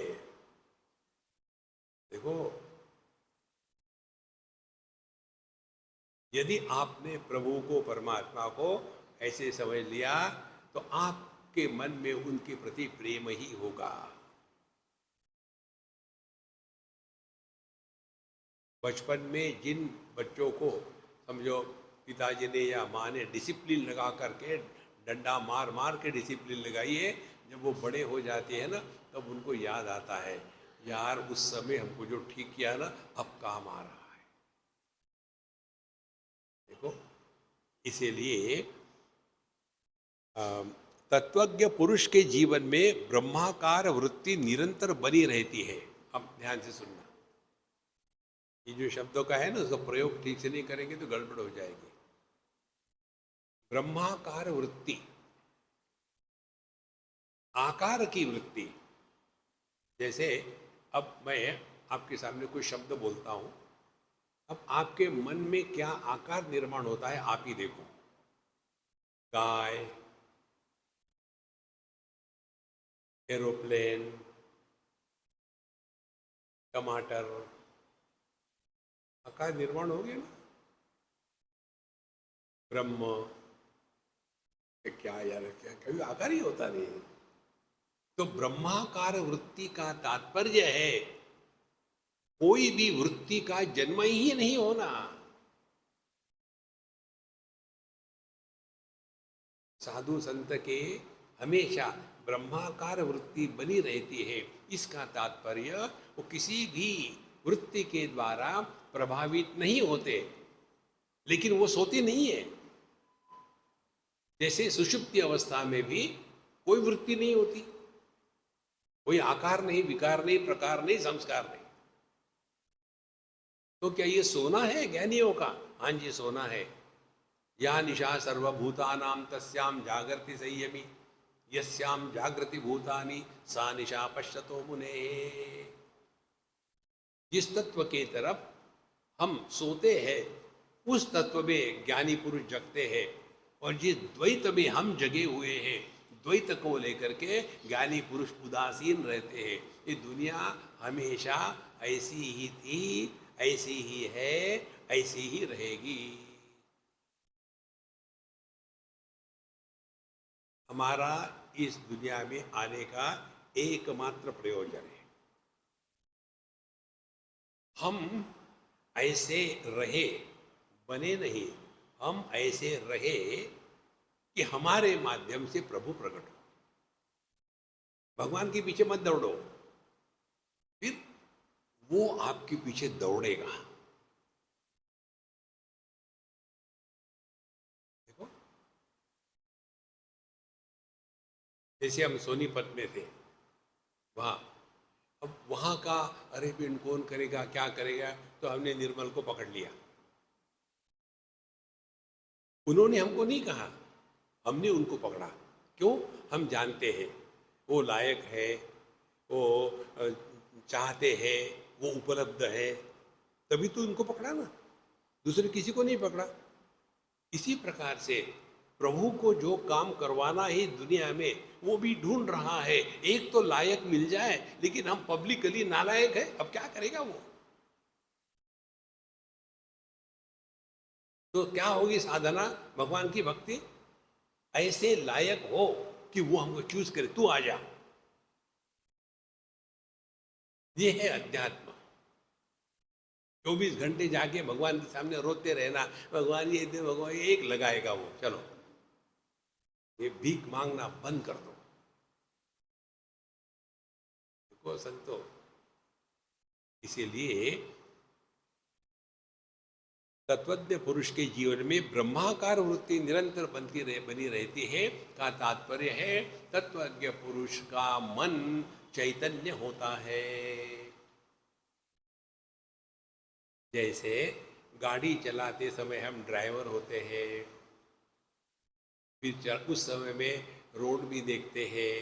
देखो यदि आपने प्रभु को, परमात्मा को ऐसे समझ लिया, तो आपके मन में उनके प्रति प्रेम ही होगा। बचपन में जिन बच्चों को समझो पिताजी ने या माँ ने डिसिप्लिन लगा करके, डंडा मार मार के डिसिप्लिन लगाई है, जब वो बड़े हो जाते हैं ना, तब उनको याद आता है, यार उस समय हमको जो ठीक किया ना, अब काम आ रहा है। देखो इसीलिए तत्वज्ञ पुरुष के जीवन में ब्रह्माकार वृत्ति निरंतर बनी रहती है। अब ध्यान से सुनना, ये जो शब्दों का है ना, उसका प्रयोग ठीक से नहीं करेंगे तो गड़बड़ हो जाएगी। ब्रह्माकार वृत्ति, आकार की वृत्ति। जैसे अब मैं आपके सामने कोई शब्द बोलता हूं, अब आपके मन में क्या आकार निर्माण होता है आप ही देखो। गाय, एरोप्लेन, टमाटर, आकार निर्माण हो गया ना। ब्रह्म, क्या यार, क्या कभी आकार ही होता नहीं। तो ब्रह्माकार वृत्ति का तात्पर्य है कोई भी वृत्ति का जन्म ही नहीं होना। साधु संत के हमेशा ब्रह्माकार वृत्ति बनी रहती है। इसका तात्पर्य वो किसी भी वृत्ति के द्वारा प्रभावित नहीं होते, लेकिन वो सोते नहीं है। जैसे सुषुप्ति अवस्था में भी कोई वृत्ति नहीं होती, कोई आकार नहीं, विकार नहीं, प्रकार नहीं, संस्कार नहीं। तो क्या ये सोना है ज्ञानियों का? हाँ जी सोना है। या निशा सर्वभूतानां तस्याम जागृति संयमी, यस्याम जागृति भूतानि सा निशा पश्यतो मुने। जिस तत्व के तरफ हम सोते हैं उस तत्व में ज्ञानी पुरुष जगते हैं, और जिस द्वैत में हम जगे हुए हैं, द्वैत को लेकर के ज्ञानी पुरुष उदासीन रहते हैं। ये दुनिया हमेशा ऐसी ही थी, ऐसी ही है, ऐसी ही रहेगी। हमारा इस दुनिया में आने का एकमात्र प्रयोजन है, हम ऐसे रहे बने नहीं, हम ऐसे रहे कि हमारे माध्यम से प्रभु प्रकट हो। भगवान के पीछे मत दौड़ो, फिर वो आपके पीछे दौड़ेगा। देखो, जैसे हम सोनीपत में थे, वहां, अब वहां का अरेबियन कौन करेगा क्या करेगा, तो हमने निर्मल को पकड़ लिया। उन्होंने हमको नहीं कहा, हमने उनको पकड़ा। क्यों? हम जानते हैं वो लायक है, वो चाहते हैं, वो उपलब्ध है, तभी तो उनको पकड़ा ना, दूसरे किसी को नहीं पकड़ा। इसी प्रकार से प्रभु को जो काम करवाना है दुनिया में, वो भी ढूंढ रहा है। एक तो लायक मिल जाए, लेकिन हम पब्लिकली नालायक है, अब क्या करेगा वो? तो क्या होगी साधना? भगवान की भक्ति। ऐसे लायक हो कि वो हमको चूज करे, तू आ जा। ये है अध्यात्म। 24 घंटे जाके भगवान के सामने रोते रहना, भगवान ये दे, भगवान ये, एक लगाएगा वो। चलो, ये भीख मांगना बंद कर दो। देखो संतो, इसीलिए तत्वज्ञ पुरुष के जीवन में ब्रह्माकार वृत्ति निरंतर बनी रहती है। का तात्पर्य है तत्वज्ञ पुरुष का मन चैतन्य होता है। जैसे गाड़ी चलाते समय हम ड्राइवर होते हैं, फिर उस समय में रोड भी देखते हैं,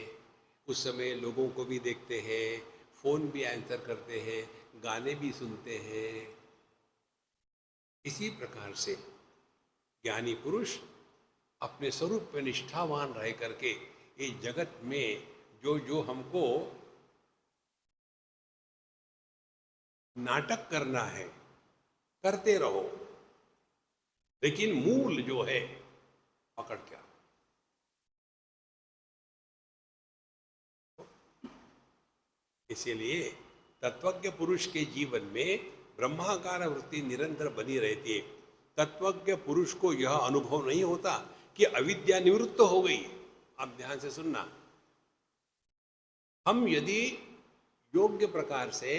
उस समय लोगों को भी देखते हैं, फोन भी आंसर करते हैं, गाने भी सुनते हैं। इसी प्रकार से ज्ञानी पुरुष अपने स्वरूप में निष्ठावान रह करके इस जगत में जो जो हमको नाटक करना है करते रहो, लेकिन मूल जो है पकड़ क्या। इसीलिए तत्वज्ञ पुरुष के जीवन में ब्रह्माकार वृत्ति निरंतर बनी रहती है। तत्वज्ञ पुरुष को यह अनुभव नहीं होता कि अविद्या निवृत्त हो गई। आप ध्यान से सुनना, हम यदि योग्य प्रकार से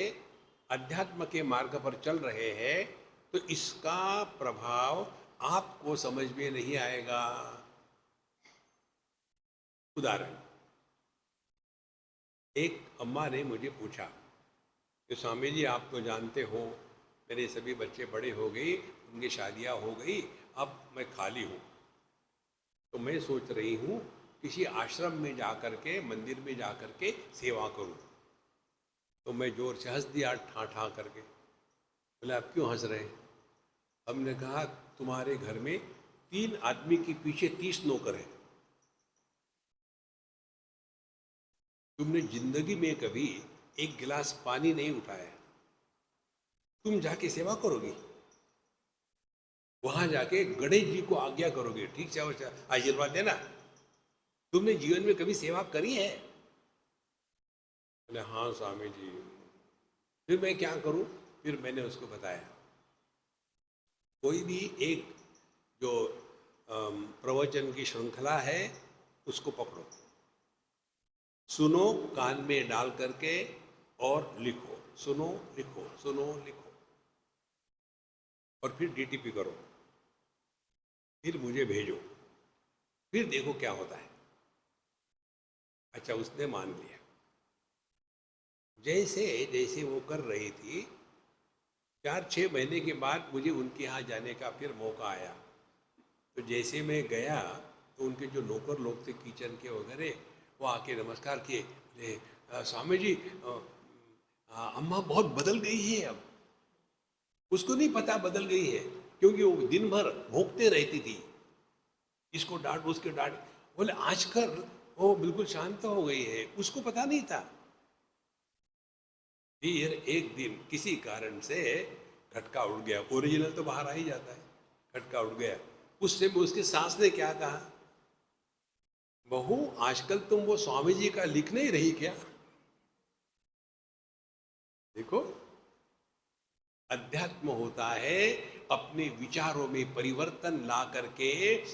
अध्यात्म के मार्ग पर चल रहे हैं तो इसका प्रभाव आपको समझ में नहीं आएगा। उदाहरण, एक अम्मा ने मुझे पूछा कि स्वामी जी आप तो जानते हो मेरे सभी बच्चे बड़े हो गए, उनकी शादियां हो गई, अब मैं खाली हूँ, तो मैं सोच रही हूँ किसी आश्रम में जाकर के, मंदिर में जाकर के सेवा करूँ। तो मैं जोर से हंस दिया, ठा ठा करके। बोले आप क्यों हंस रहे हैं? हमने कहा तुम्हारे घर में 3 आदमी के पीछे 30 नौकर हैं, तुमने जिंदगी में कभी एक गिलास पानी नहीं उठाया, तुम जाके सेवा करोगी, वहां जाके गणेश जी को आज्ञा करोगे, ठीक से आशीर्वाद देना, तुमने जीवन में कभी सेवा करी है? बोले हाँ स्वामी जी। फिर मैं क्या करूं? फिर मैंने उसको बताया, कोई भी एक जो प्रवचन की श्रृंखला है उसको पकड़ो, सुनो कान में डाल करके और लिखो, सुनो लिखो, सुनो लिखो, और फिर डीटीपी करो, फिर मुझे भेजो, फिर देखो क्या होता है। अच्छा, उसने मान लिया। जैसे जैसे वो कर रही थी, 4-6 महीने के बाद मुझे उनके यहाँ जाने का फिर मौका आया। तो जैसे मैं गया तो उनके जो नौकर लोग थे किचन के वगैरह, वो आके नमस्कार किए। स्वामी जी अम्मा बहुत बदल गई है अब। उसको नहीं पता बदल गई है, क्योंकि वो दिन भर भोंकते रहती थी, इसको डांट उसके डांट। बोले आजकल वो बिल्कुल शांत हो गई है, उसको पता नहीं था। फिर एक दिन किसी कारण से खटका उड़ गया, ओरिजिनल तो बाहर आ ही जाता है, खटका उड़ गया। उससे उसकी सास ने क्या कहा, बहू आजकल तुम वो स्वामी जी का लिख नहीं रही क्या? देखो, अध्यात्म होता है अपने विचारों में परिवर्तन ला करके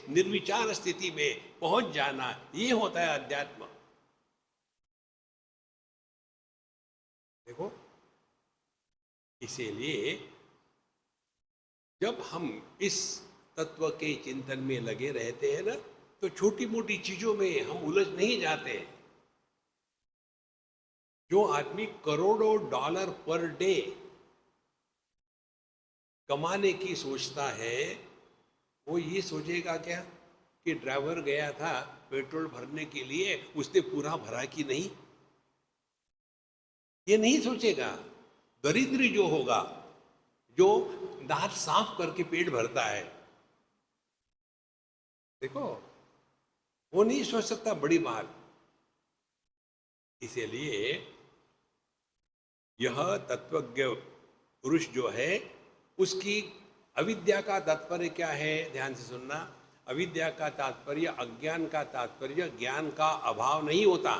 निर्विचार स्थिति में पहुंच जाना, ये होता है अध्यात्म। देखो, इसीलिए जब हम इस तत्व के चिंतन में लगे रहते हैं ना, तो छोटी मोटी चीजों में हम उलझ नहीं जाते। जो आदमी करोड़ों डॉलर पर डे कमाने की सोचता है, वो ये सोचेगा क्या कि ड्राइवर गया था पेट्रोल भरने के लिए, उसने पूरा भरा कि नहीं, ये नहीं सोचेगा। दरिद्री जो होगा, जो दांत साफ करके पेट भरता है, देखो, वो नहीं सोच सकता बड़ी बात। इसीलिए यह तत्वज्ञ पुरुष जो है, उसकी अविद्या का तात्पर्य क्या है, ध्यान से सुनना। अविद्या का तात्पर्य, अज्ञान का तात्पर्य ज्ञान का अभाव नहीं होता।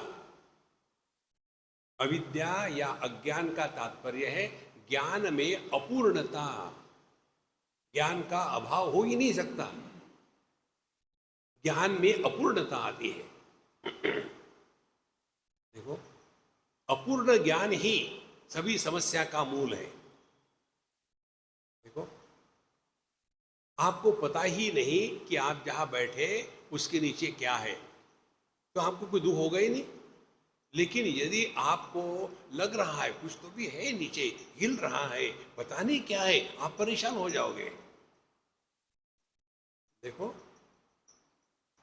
अविद्या या अज्ञान का तात्पर्य है ज्ञान में अपूर्णता। ज्ञान का अभाव हो ही नहीं सकता, ज्ञान में अपूर्णता आती है। देखो, अपूर्ण ज्ञान ही सभी समस्या का मूल है। देखो, आपको पता ही नहीं कि आप जहां बैठे उसके नीचे क्या है, तो आपको कोई दुख होगा ही नहीं। लेकिन यदि आपको लग रहा है कुछ तो भी है नीचे, हिल रहा है, पता नहीं क्या है, आप परेशान हो जाओगे। देखो,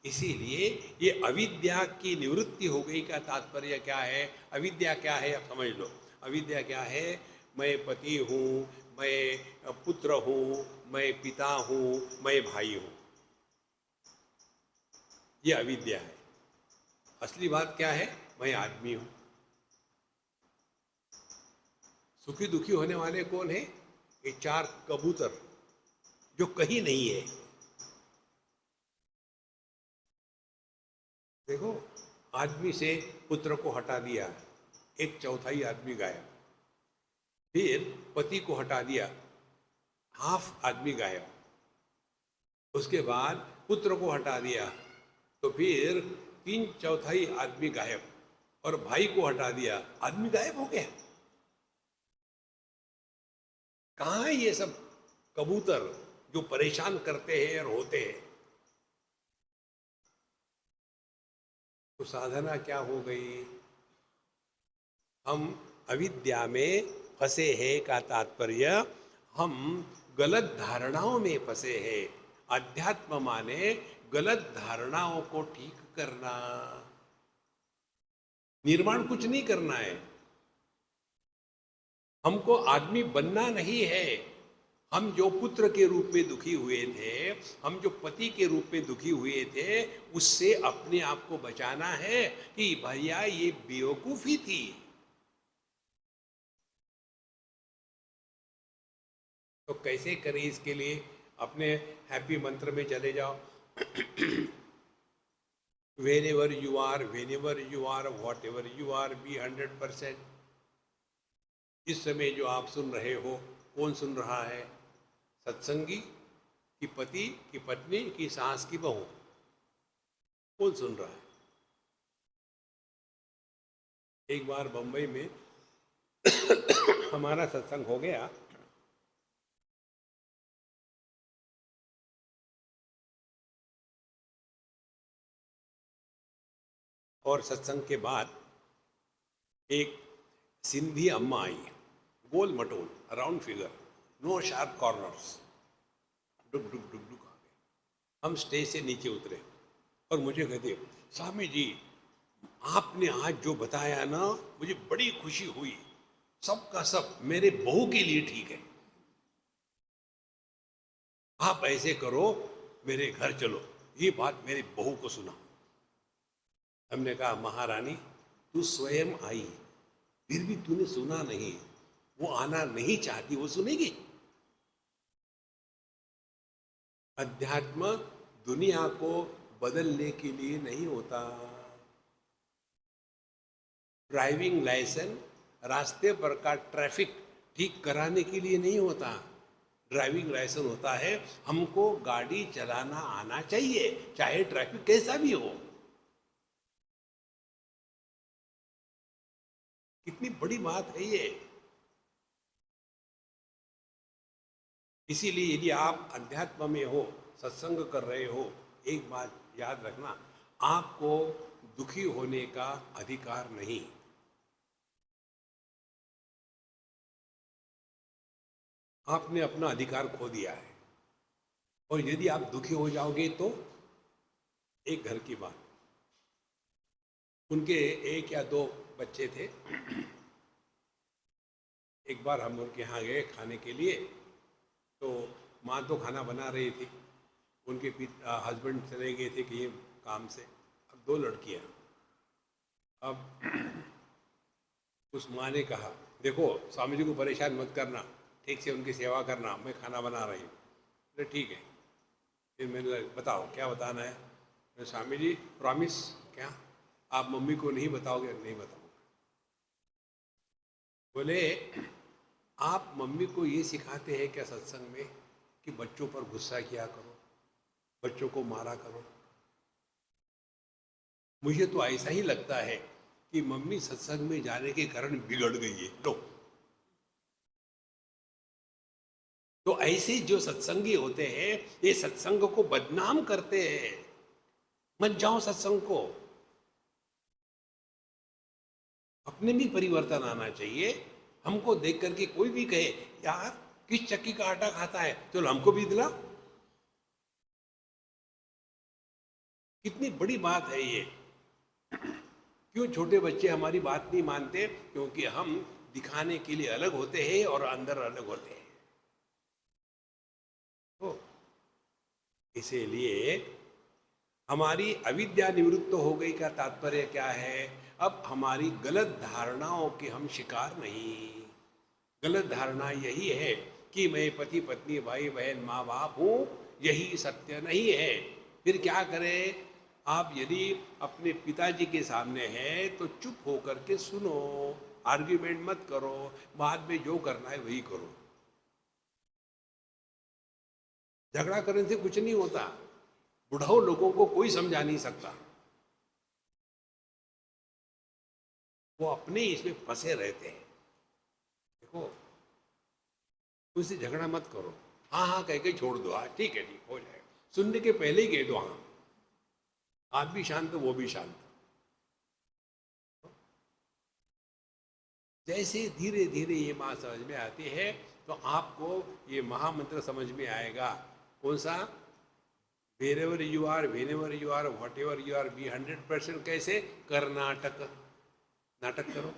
इसीलिए ये अविद्या की निवृत्ति हो गई का तात्पर्य क्या है। अविद्या क्या है, अब समझ लो। अविद्या क्या है, मैं पति हूँ, मैं पुत्र हूँ, मैं पिता हूँ, मैं भाई हूँ, ये अविद्या है। असली बात क्या है, मैं आदमी हूँ। सुखी दुखी होने वाले कौन है, ये चार कबूतर जो कहीं नहीं है। देखो, आदमी से पुत्र को हटा दिया, एक चौथाई आदमी गायब। फिर पति को हटा दिया, हाफ आदमी गायब। उसके बाद पुत्र को हटा दिया, तो फिर तीन चौथाई आदमी गायब। और भाई को हटा दिया, आदमी गायब हो गया। कहाँ है ये सब कबूतर जो परेशान करते हैं और होते हैं। तो साधना क्या हो गई, हम अविद्या में फंसे हैं का तात्पर्य, हम गलत धारणाओं में फंसे हैं। अध्यात्म माने गलत धारणाओं को ठीक करना, निर्माण कुछ नहीं करना है। हमको आदमी बनना नहीं है। हम जो पुत्र के रूप में दुखी हुए थे, हम जो पति के रूप में दुखी हुए थे, उससे अपने आप को बचाना है कि भैया ये बेवकूफी थी। तो कैसे करें, इसके लिए अपने हैप्पी मंत्र में चले जाओ। whenever you are, whatever you are, be 100%। इस समय जो आप सुन रहे हो, कौन सुन रहा है, सत्संगी कि पति की पत्नी की सास की बहू, कौन सुन रहा है। एक बार बंबई में हमारा सत्संग हो गया, और सत्संग के बाद एक सिंधी अम्मा आई, गोल मटोल, round figure, no sharp corners, डुक डुक डुक डुक आ गए। हम स्टेज से नीचे उतरे और मुझे कहते, स्वामी जी आपने आज जो बताया ना, मुझे बड़ी खुशी हुई, सबका सब मेरे बहू के लिए ठीक है। आप ऐसे करो, मेरे घर चलो, ये बात मेरी बहू को सुना। हमने कहा, महारानी तू स्वयं आई, फिर भी तूने सुना नहीं, वो आना नहीं चाहती, वो सुनेगी। अध्यात्म दुनिया को बदलने के लिए नहीं होता। ड्राइविंग लाइसेंस, रास्ते पर का ट्रैफिक ठीक कराने के लिए नहीं होता। ड्राइविंग लाइसेंस होता है, हमको गाड़ी चलाना आना चाहिए, चाहे ट्रैफिक कैसा भी हो। कितनी बड़ी बात है ये। इसीलिए यदि आप अध्यात्म में हो, सत्संग कर रहे हो, एक बात याद रखना, आपको दुखी होने का अधिकार नहीं। आपने अपना अधिकार खो दिया है। और यदि आप दुखी हो जाओगे तो एक घर की बात, उनके एक या दो बच्चे थे। एक बार हम उनके यहाँ गए खाने के लिए, तो माँ तो खाना बना रही थी, उनके हस्बैंड चले गए थे कहीं काम से। अब दो लड़कियाँ। अब उस माँ ने कहा, देखो स्वामी जी को परेशान मत करना, ठीक से उनकी सेवा करना, मैं खाना बना रही हूँ। अरे ठीक है। फिर मैंने बताओ क्या बताना है। मैं, स्वामी जी प्रॉमिस, क्या आप मम्मी को नहीं बताओगे? नहीं बताऊंगा। बोले, आप मम्मी को ये सिखाते हैं क्या सत्संग में कि बच्चों पर गुस्सा किया करो, बच्चों को मारा करो? मुझे तो ऐसा ही लगता है कि मम्मी सत्संग में जाने के कारण बिगड़ गई है। लो, तो ऐसे जो सत्संगी होते हैं, ये सत्संग को बदनाम करते हैं। मत जाओ सत्संग को। अपने भी परिवर्तन आना चाहिए। हमको देख करके कोई भी कहे, यार किस चक्की का आटा खाता है, चलो हमको भी दिला। कितनी बड़ी बात है ये। क्यों छोटे बच्चे हमारी बात नहीं मानते? क्योंकि हम दिखाने के लिए अलग होते हैं और अंदर अलग होते हैं। तो इसीलिए हमारी अविद्या निवृत्त हो गई का तात्पर्य क्या है? अब हमारी गलत धारणाओं के हम शिकार नहीं। गलत धारणा यही है कि मैं पति पत्नी भाई बहन माँ बाप हूँ, यही सत्य नहीं है। फिर क्या करें? आप यदि अपने पिताजी के सामने हैं तो चुप होकर के सुनो, आर्ग्यूमेंट मत करो, बाद में जो करना है वही करो। झगड़ा करने से कुछ नहीं होता। बुढ़ाऊ लोगों को कोई समझा नहीं सकता, वो अपने इसमें फंसे रहते हैं। देखो, उससे झगड़ा मत करो, हाँ हाँ कह के छोड़ दो, हाँ ठीक है, ठीक हो जाएगा। सुनने के पहले ही कह दो हाँ, आप भी शांत वो भी शांत। जैसे धीरे धीरे ये बात समझ में आती है तो आपको ये महामंत्र समझ में आएगा। कौन सा? Wherever you are, whenever you are, whatever you are, be 100%। कैसे? कर्नाटक। नाटक करो।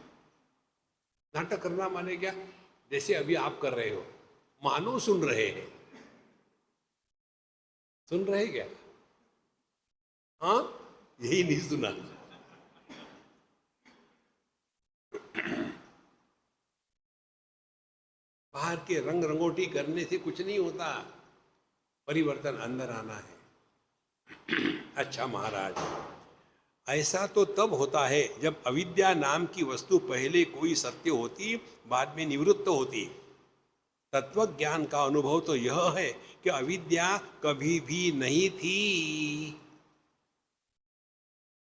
नाटक करना माने क्या? जैसे अभी आप कर रहे हो, मानो सुन रहे हैं। सुन रहे क्या? हाँ, यही नहीं सुना। बाहर के रंग रंगोटी करने से कुछ नहीं होता, परिवर्तन अंदर आना है। अच्छा महाराज, ऐसा तो तब होता है जब अविद्या नाम की वस्तु पहले कोई सत्य होती, बाद में निवृत्त होती। तत्व ज्ञान का अनुभव तो यह है कि अविद्या कभी भी नहीं थी,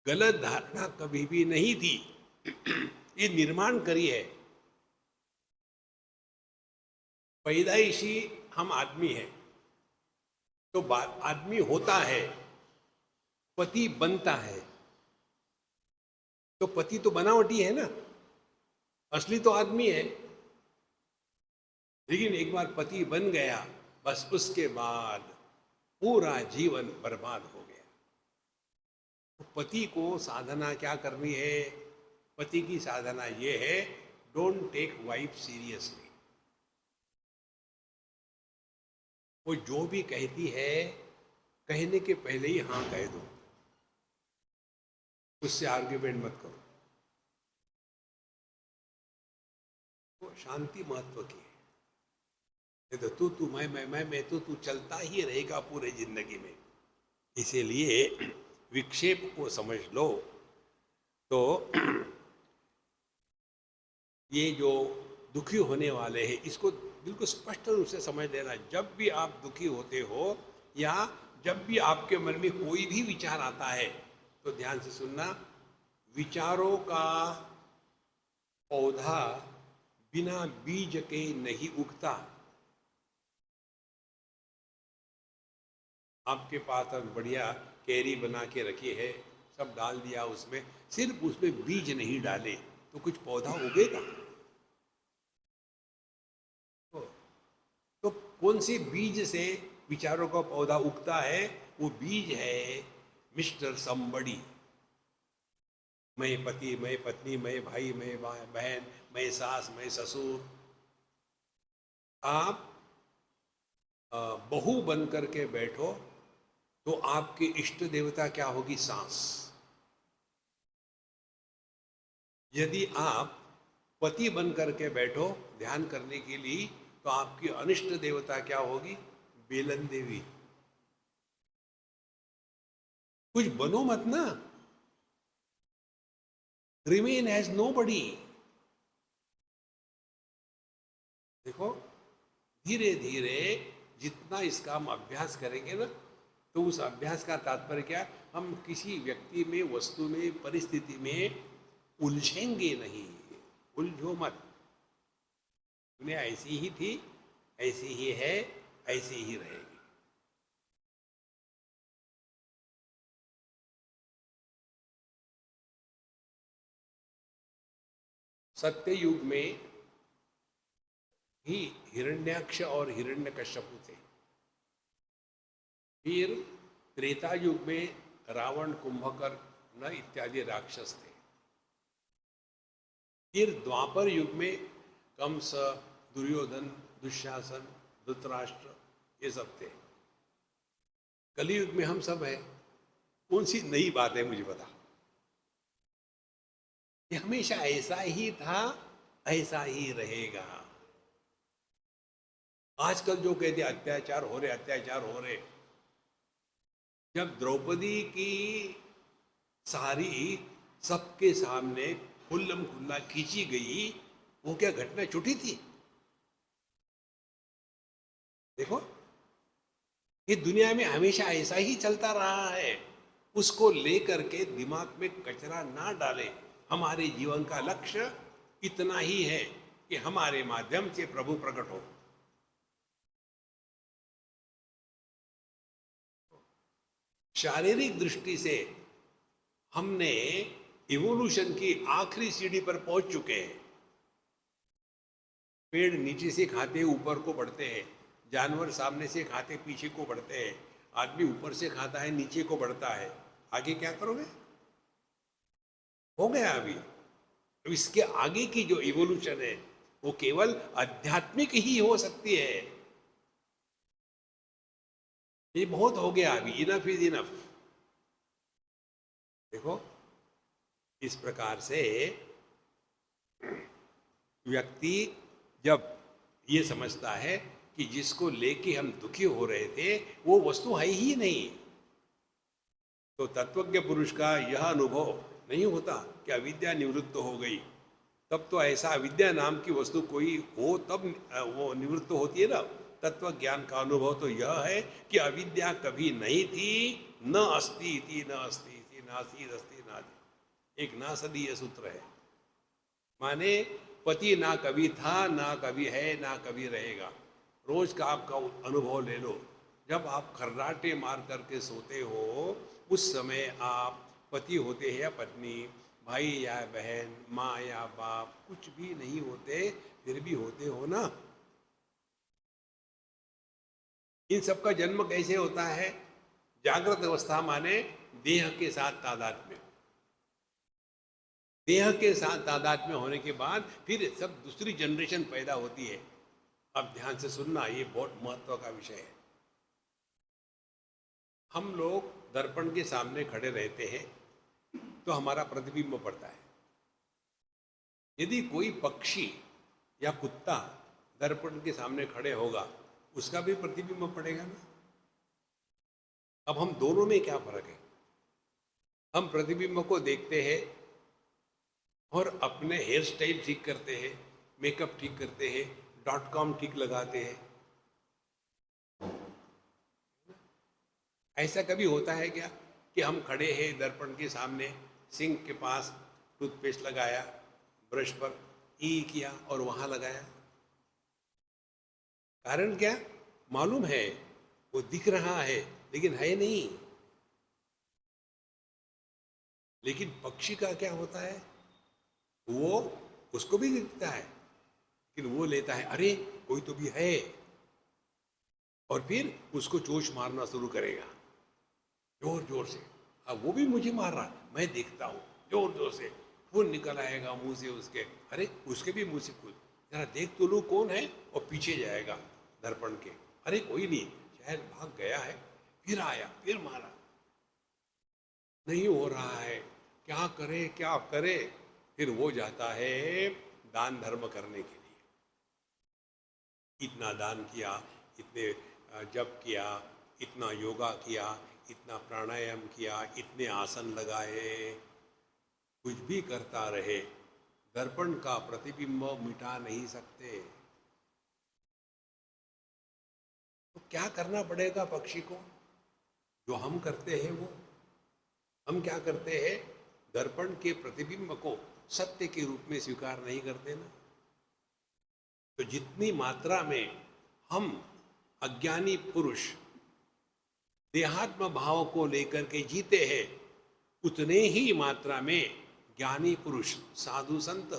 गलत धारणा कभी भी नहीं थी। ये निर्माण करी है। पैदाइशी हम आदमी हैं, तो आदमी होता है, पति बनता है, तो पति तो बनावटी है ना, असली तो आदमी है। लेकिन एक बार पति बन गया, बस उसके बाद पूरा जीवन बर्बाद हो गया। तो पति को साधना क्या करनी है? पति की साधना ये है, डोंट टेक वाइफ सीरियसली। वो जो भी कहती है, कहने के पहले ही हाँ कह दो, उससे आर्ग्यूमेंट मत करो। वो शांति महत्व की है। तो तू मैं तू चलता ही रहेगा पूरे जिंदगी में। इसीलिए विक्षेप को समझ लो। तो ये जो दुखी होने वाले हैं, इसको बिल्कुल स्पष्ट रूप से समझ लेना। जब भी आप दुखी होते हो या जब भी आपके मन में कोई भी विचार आता है तो ध्यान से सुनना, विचारों का पौधा बिना बीज के नहीं उगता। आपके पास अब बढ़िया कैरी बना के रखी है, सब डाल दिया उसमें, सिर्फ उसमें बीज नहीं डाले तो कुछ पौधा उगेगा? तो कौन से बीज से विचारों का पौधा उगता है? वो बीज है मिस्टर समबड़ी। मैं पति, मैं पत्नी, मैं भाई, मैं बहन, मैं सास, मैं ससुर। आप बहू बन करके बैठो तो आपकी इष्ट देवता क्या होगी? सांस। यदि आप पति बन करके बैठो ध्यान करने के लिए तो आपकी अनिष्ट देवता क्या होगी? बेलन देवी। कुछ बनो मत ना, रिमेन एज नोबडी। देखो, धीरे धीरे जितना इसका हम अभ्यास करेंगे ना, तो उस अभ्यास का तात्पर्य क्या? हम किसी व्यक्ति में, वस्तु में, परिस्थिति में उलझेंगे नहीं। उलझो मत, दुनिया ऐसी ही थी, ऐसी ही है, ऐसी ही रहेगी। सत्य युग में ही हिरण्याक्ष और हिरण्यकश्यपु थे। फिर त्रेता युग में रावण, कुंभकर्ण इत्यादि राक्षस थे। फिर द्वापर युग में कंस, दुर्योधन, दुशासन, धृतराष्ट्र, ये सब थे। कलयुग में हम सब हैं। कौन सी नई बात है मुझे बता? ये हमेशा ऐसा ही था, ऐसा ही रहेगा। आजकल जो कहते अत्याचार हो रहे, अत्याचार हो रहे, जब द्रौपदी की सारी सबके सामने खुल्लम खुल्ला खींची गई, वो क्या घटना छुटी थी? देखो, ये दुनिया में हमेशा ऐसा ही चलता रहा है। उसको लेकर के दिमाग में कचरा ना डालें। हमारे जीवन का लक्ष्य इतना ही है कि हमारे माध्यम से प्रभु प्रकट हो। शारीरिक दृष्टि से हमने इवोल्यूशन की आखिरी सीढ़ी पर पहुंच चुके हैं। पेड़ नीचे से खाते ऊपर को बढ़ते हैं, जानवर सामने से खाते पीछे को बढ़ते हैं, आदमी ऊपर से खाता है नीचे को बढ़ता है। आगे क्या करोगे? हो गया अभी। तो इसके आगे की जो इवोल्यूशन है वो केवल आध्यात्मिक ही हो सकती है। ये बहुत हो गया अभी, इनफ इज इनफ। देखो, इस प्रकार से व्यक्ति जब ये समझता है कि जिसको लेके हम दुखी हो रहे थे वो वस्तु है ही नहीं, तो तत्वज्ञ पुरुष का यह अनुभव नहीं होता कि अविद्या निवृत्त हो गई। तब तो ऐसा अविद्या नाम की वस्तु कोई हो तब वो निवृत्त होती है ना। तत्व ज्ञान का अनुभव तो यह है कि अविद्या कभी नहीं थी, न अस्ति इति, न अस्ति इति, नासीद अस्ति नादि। एक नासदीय सूत्र है, माने पति ना कभी था, ना कभी है, ना कभी रहेगा। रोज का आपका अनुभव ले लो, जब आप खर्राटे मार करके सोते हो उस समय आप पति होते हैं या पत्नी, भाई या बहन, माँ या बाप, कुछ भी नहीं होते, फिर भी होते हो ना। इन सब का जन्म कैसे होता है? जागृत अवस्था माने देह के साथ तादात्म्य। देह के साथ तादात्म्य होने के बाद फिर सब दूसरी जनरेशन पैदा होती है। अब ध्यान से सुनना, ये बहुत महत्व का विषय है। हम लोग दर्पण के सामने खड़े रहते हैं तो हमारा प्रतिबिंब पड़ता है। यदि कोई पक्षी या कुत्ता दर्पण के सामने खड़े होगा, उसका भी प्रतिबिंब पड़ेगा ना। अब हम दोनों में क्या फर्क है? हम प्रतिबिंब को देखते हैं और अपने हेयर स्टाइल ठीक करते हैं, मेकअप ठीक करते हैं, .com ठीक लगाते हैं। ऐसा कभी होता है क्या कि हम खड़े हैं दर्पण के सामने, सिंक के पास, टूथपेस्ट लगाया, ब्रश पर ई किया और वहां लगाया? कारण क्या? मालूम है वो दिख रहा है लेकिन है नहीं। लेकिन पक्षी का क्या होता है? वो, उसको भी दिखता है लेकिन वो लेता है, अरे कोई तो भी है, और फिर उसको चोंच मारना शुरू करेगा जोर जोर से। अब वो भी मुझे मार रहा, मैं देखता हूँ, जोर जोर से खून निकल आएगा मुंह से उसके, अरे उसके भी मुंह से खून, जरा देख तो लो कौन है, और पीछे जाएगा दर्पण के, अरे कोई नहीं, शायद भाग गया है, फिर आया, फिर मारा, नहीं हो रहा है, क्या करे क्या करे? फिर वो जाता है दान धर्म करने के लिए। इतना दान किया, इतने जप किया, इतना योगा किया, इतना प्राणायाम किया, इतने आसन लगाए, कुछ भी करता रहे, दर्पण का प्रतिबिंब मिटा नहीं सकते। तो क्या करना पड़ेगा पक्षी को? जो हम करते हैं वो, हम क्या करते हैं? दर्पण के प्रतिबिंब को सत्य के रूप में स्वीकार नहीं करते ना। तो जितनी मात्रा में हम अज्ञानी पुरुष देहात्म भाव को लेकर के जीते हैं, उतने ही मात्रा में ज्ञानी पुरुष साधु संत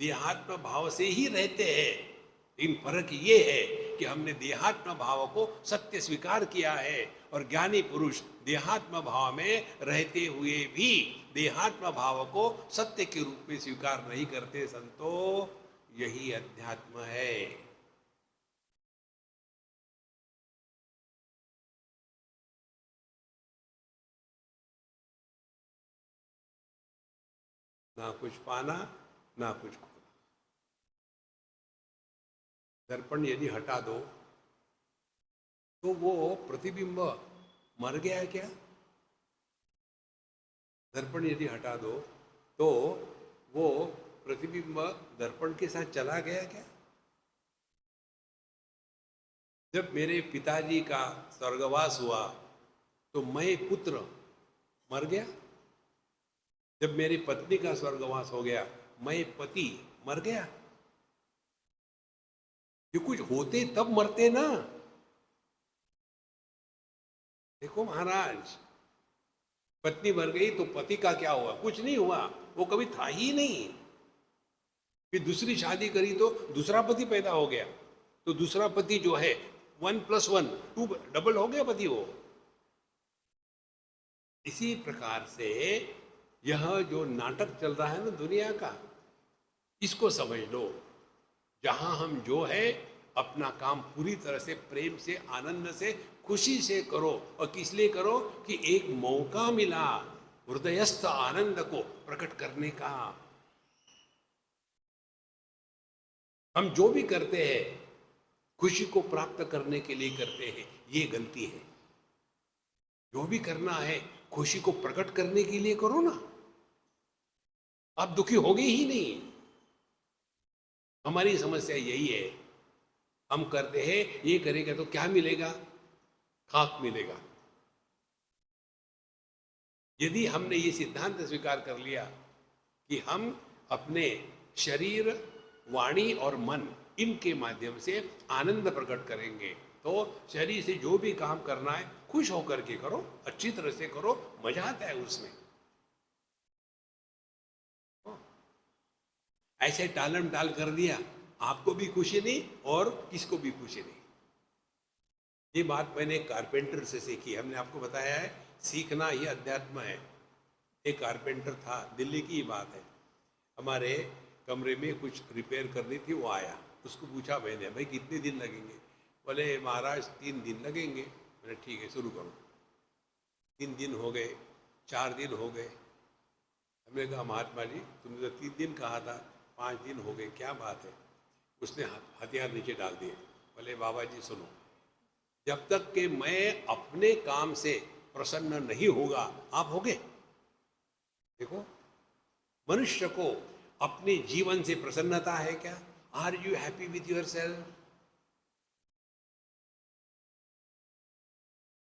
देहात्म भाव से ही रहते हैं। लेकिन फर्क ये है कि हमने देहात्म भाव को सत्य स्वीकार किया है, और ज्ञानी पुरुष देहात्म भाव में रहते हुए भी देहात्म भाव को सत्य के रूप में स्वीकार नहीं करते। संतो, यही अध्यात्म है। ना कुछ पाना, ना कुछ खोना। दर्पण यदि हटा दो तो वो प्रतिबिंब मर गया क्या? दर्पण यदि हटा दो तो वो प्रतिबिंब दर्पण के साथ चला गया क्या? जब मेरे पिताजी का स्वर्गवास हुआ तो मैं पुत्र मर गया। जब मेरी पत्नी का स्वर्गवास हो गया, मैं पति मर गया। ये कुछ होते तब मरते ना। देखो महाराज, पत्नी मर गई तो पति का क्या हुआ? कुछ नहीं हुआ, वो कभी था ही नहीं। फिर दूसरी शादी करी तो दूसरा पति पैदा हो गया, तो दूसरा पति जो है 1+1 2 डबल हो गया पति वो। इसी प्रकार से यह जो नाटक चल रहा है ना दुनिया का, इसको समझ लो। जहां हम जो है अपना काम पूरी तरह से प्रेम से, आनंद से, खुशी से करो। और किस लिए करो? कि एक मौका मिला हृदयस्थ आनंद को प्रकट करने का। हम जो भी करते हैं खुशी को प्राप्त करने के लिए करते हैं, ये गलती है। जो भी करना है खुशी को प्रकट करने के लिए करो ना, आप दुखी होगे ही नहीं। हमारी समस्या यही है, हम करते हैं ये करेंगे तो क्या मिलेगा? खाक मिलेगा। यदि हमने ये सिद्धांत स्वीकार कर लिया कि हम अपने शरीर, वाणी और मन, इनके माध्यम से आनंद प्रकट करेंगे, तो शरीर से जो भी काम करना है खुश होकर के करो, अच्छी तरह से करो, मजा आता है उसमें। ऐसे टालम टाल कर दिया, आपको भी खुशी नहीं और किसको भी खुशी नहीं। ये बात मैंने कारपेंटर से सीखी। हमने आपको बताया है सीखना ही अध्यात्म है। एक कारपेंटर था, दिल्ली की ही बात है, हमारे कमरे में कुछ रिपेयर करनी थी, वो आया। उसको पूछा मैंने, भाई कितने दिन लगेंगे? बोले महाराज 3 दिन लगेंगे। मैंने ठीक है शुरू करो। 3 दिन हो गए, 4 दिन हो गए। हमने कहा महात्मा जी तुमने तो 3 दिन कहा था, 5 दिन हो गए, क्या बात है? उसने हथियार नीचे डाल दिए। बोले बाबा जी सुनो, जब तक कि मैं अपने काम से प्रसन्न नहीं होगा, आप होगे? देखो, मनुष्य को अपने जीवन से प्रसन्नता है क्या? Are you happy with yourself?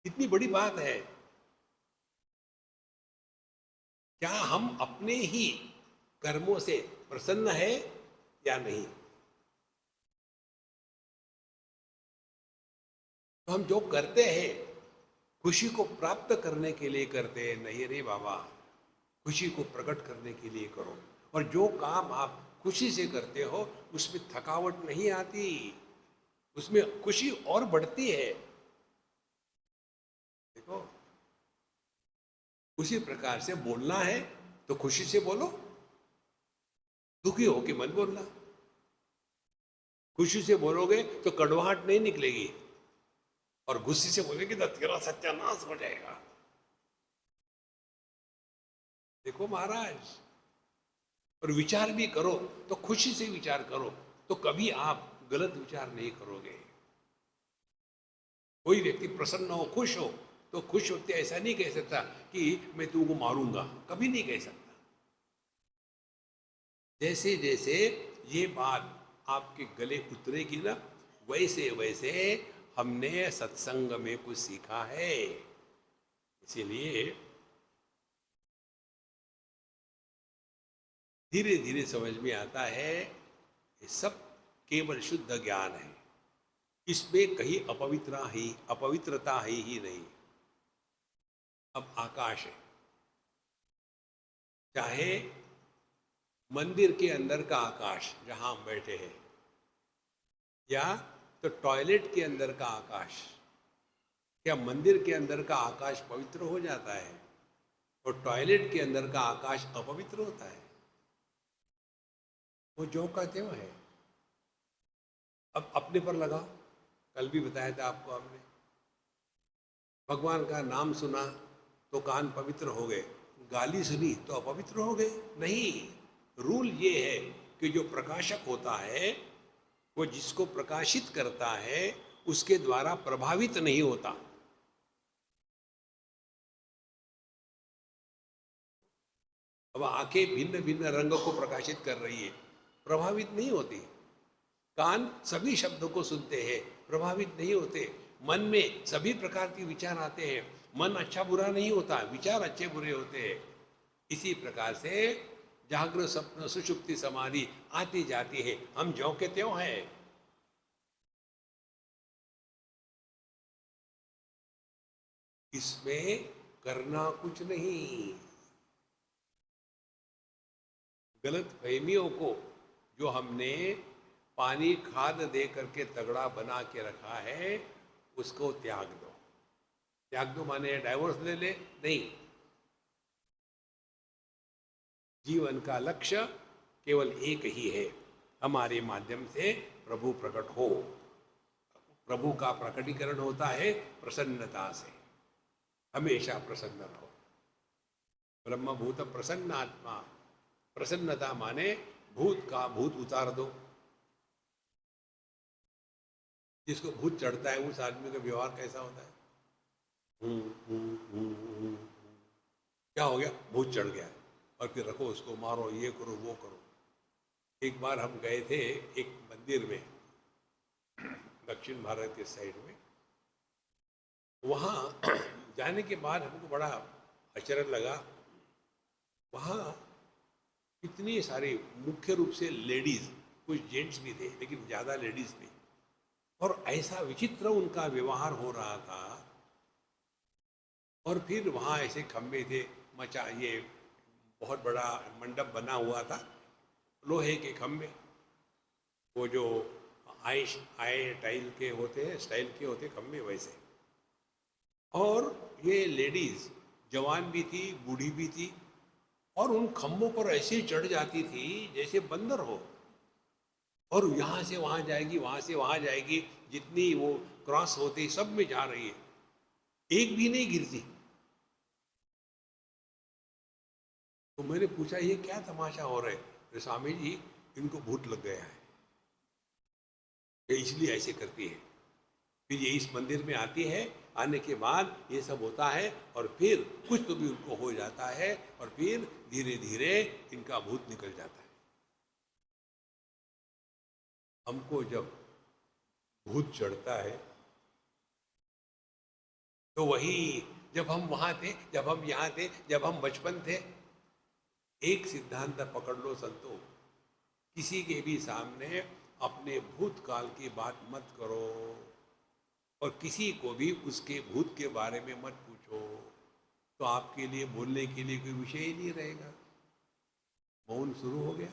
इतनी बड़ी बात है। क्या हम अपने ही कर्मों से प्रसन्न है या नहीं? तो हम जो करते हैं खुशी को प्राप्त करने के लिए करते हैं, नहीं रे बाबा, खुशी को प्रकट करने के लिए करो। और जो काम आप खुशी से करते हो उसमें थकावट नहीं आती, उसमें खुशी और बढ़ती है। देखो, उसी प्रकार से बोलना है तो खुशी से बोलो, दुखी होके मत बोलना। खुशी से बोलोगे तो कड़वाहट नहीं निकलेगी, और गुस्से से बोलेंगे तो तेरा सत्यानाश हो जाएगा। देखो महाराज, और विचार भी करो तो खुशी से विचार करो, तो कभी आप गलत विचार नहीं करोगे। कोई व्यक्ति प्रसन्न हो, खुश हो, तो खुश व्यक्ति ऐसा नहीं कह सकता कि मैं तुमको मारूंगा, कभी नहीं कह सकता। जैसे जैसे ये बात आपके गले उतरेगी ना, वैसे वैसे हमने सत्संग में कुछ सीखा है। इसीलिए धीरे धीरे समझ में आता है ये सब केवल शुद्ध ज्ञान है, इसमें कहीं अपवित्रता ही नहीं। अब आकाश है, चाहे मंदिर के अंदर का आकाश जहां हम बैठे हैं, या तो टॉयलेट के अंदर का आकाश, क्या मंदिर के अंदर का आकाश पवित्र हो जाता है और टॉयलेट के अंदर का आकाश अपवित्र होता है? वो जो का त्यों है। अब अपने पर लगाओ, कल भी बताया था आपको हमने, भगवान का नाम सुना तो कान पवित्र हो गए, गाली सुनी तो अपवित्र हो गए? नहीं, रूल ये है कि जो प्रकाशक होता है वो जिसको प्रकाशित करता है उसके द्वारा प्रभावित नहीं होता। अब आंखें भिन्न भिन्न रंगों को प्रकाशित कर रही है, प्रभावित नहीं होती। कान सभी शब्दों को सुनते हैं, प्रभावित नहीं होते। मन में सभी प्रकार के विचार आते हैं, मन अच्छा बुरा नहीं होता, विचार अच्छे बुरे होते हैं। इसी प्रकार से जागृत स्वप्न सुषुप्ति समाधि आती जाती है, हम ज्यों के त्यों हैं। इसमें करना कुछ नहीं। गलत फहमियों को जो हमने पानी खाद दे करके तगड़ा बना के रखा है उसको त्याग दो। त्याग दो माने डाइवोर्स ले ले? नहीं, जीवन का लक्ष्य केवल एक ही है, हमारे माध्यम से प्रभु प्रकट हो। प्रभु का प्रकटीकरण होता है प्रसन्नता से, हमेशा प्रसन्न रहो। ब्रह्मभूत प्रसन्न आत्मा, प्रसन्नता माने भूत का भूत उतार दो। जिसको भूत चढ़ता है उस आदमी का व्यवहार कैसा होता है? क्या हो गया? भूत चढ़ गया, और फिर रखो उसको, मारो, ये करो वो करो। एक बार हम गए थे एक मंदिर में, दक्षिण भारत के साइड में। वहाँ जाने के बाद हमको बड़ा आश्चर्य लगा। वहाँ इतनी सारी, मुख्य रूप से लेडीज, कुछ जेंट्स भी थे लेकिन ज़्यादा लेडीज थी, और ऐसा विचित्र उनका व्यवहार हो रहा था। और फिर वहाँ ऐसे खम्भे थे, मचा ये बहुत बड़ा मंडप बना हुआ था, लोहे के खम्भे, वो जो आए टाइल के होते हैं, स्टाइल के होते खम्भे वैसे। और ये लेडीज जवान भी थी, बूढ़ी भी थी, और उन खम्भों पर ऐसे चढ़ जाती थी जैसे बंदर हो, और यहाँ से वहाँ जाएगी, वहाँ से वहाँ जाएगी, जितनी वो क्रॉस होती सब में जा रही है, एक भी नहीं गिरती। तो मैंने पूछा ये क्या तमाशा हो रहा है? तो स्वामी जी इनको भूत लग गया है, ये इसलिए ऐसे करती है। फिर ये इस मंदिर में आती है, आने के बाद ये सब होता है, और फिर कुछ तो भी उनको हो जाता है, और फिर धीरे धीरे इनका भूत निकल जाता है। हमको जब भूत चढ़ता है तो वही जब हम वहां थे, जब हम यहाँ थे, जब हम बचपन थे। एक सिद्धांत पकड़ लो संतो, किसी के भी सामने अपने भूतकाल की बात मत करो और किसी को भी उसके भूत के बारे में मत पूछो, तो आपके लिए बोलने के लिए कोई विषय ही नहीं रहेगा। मौन शुरू हो गया।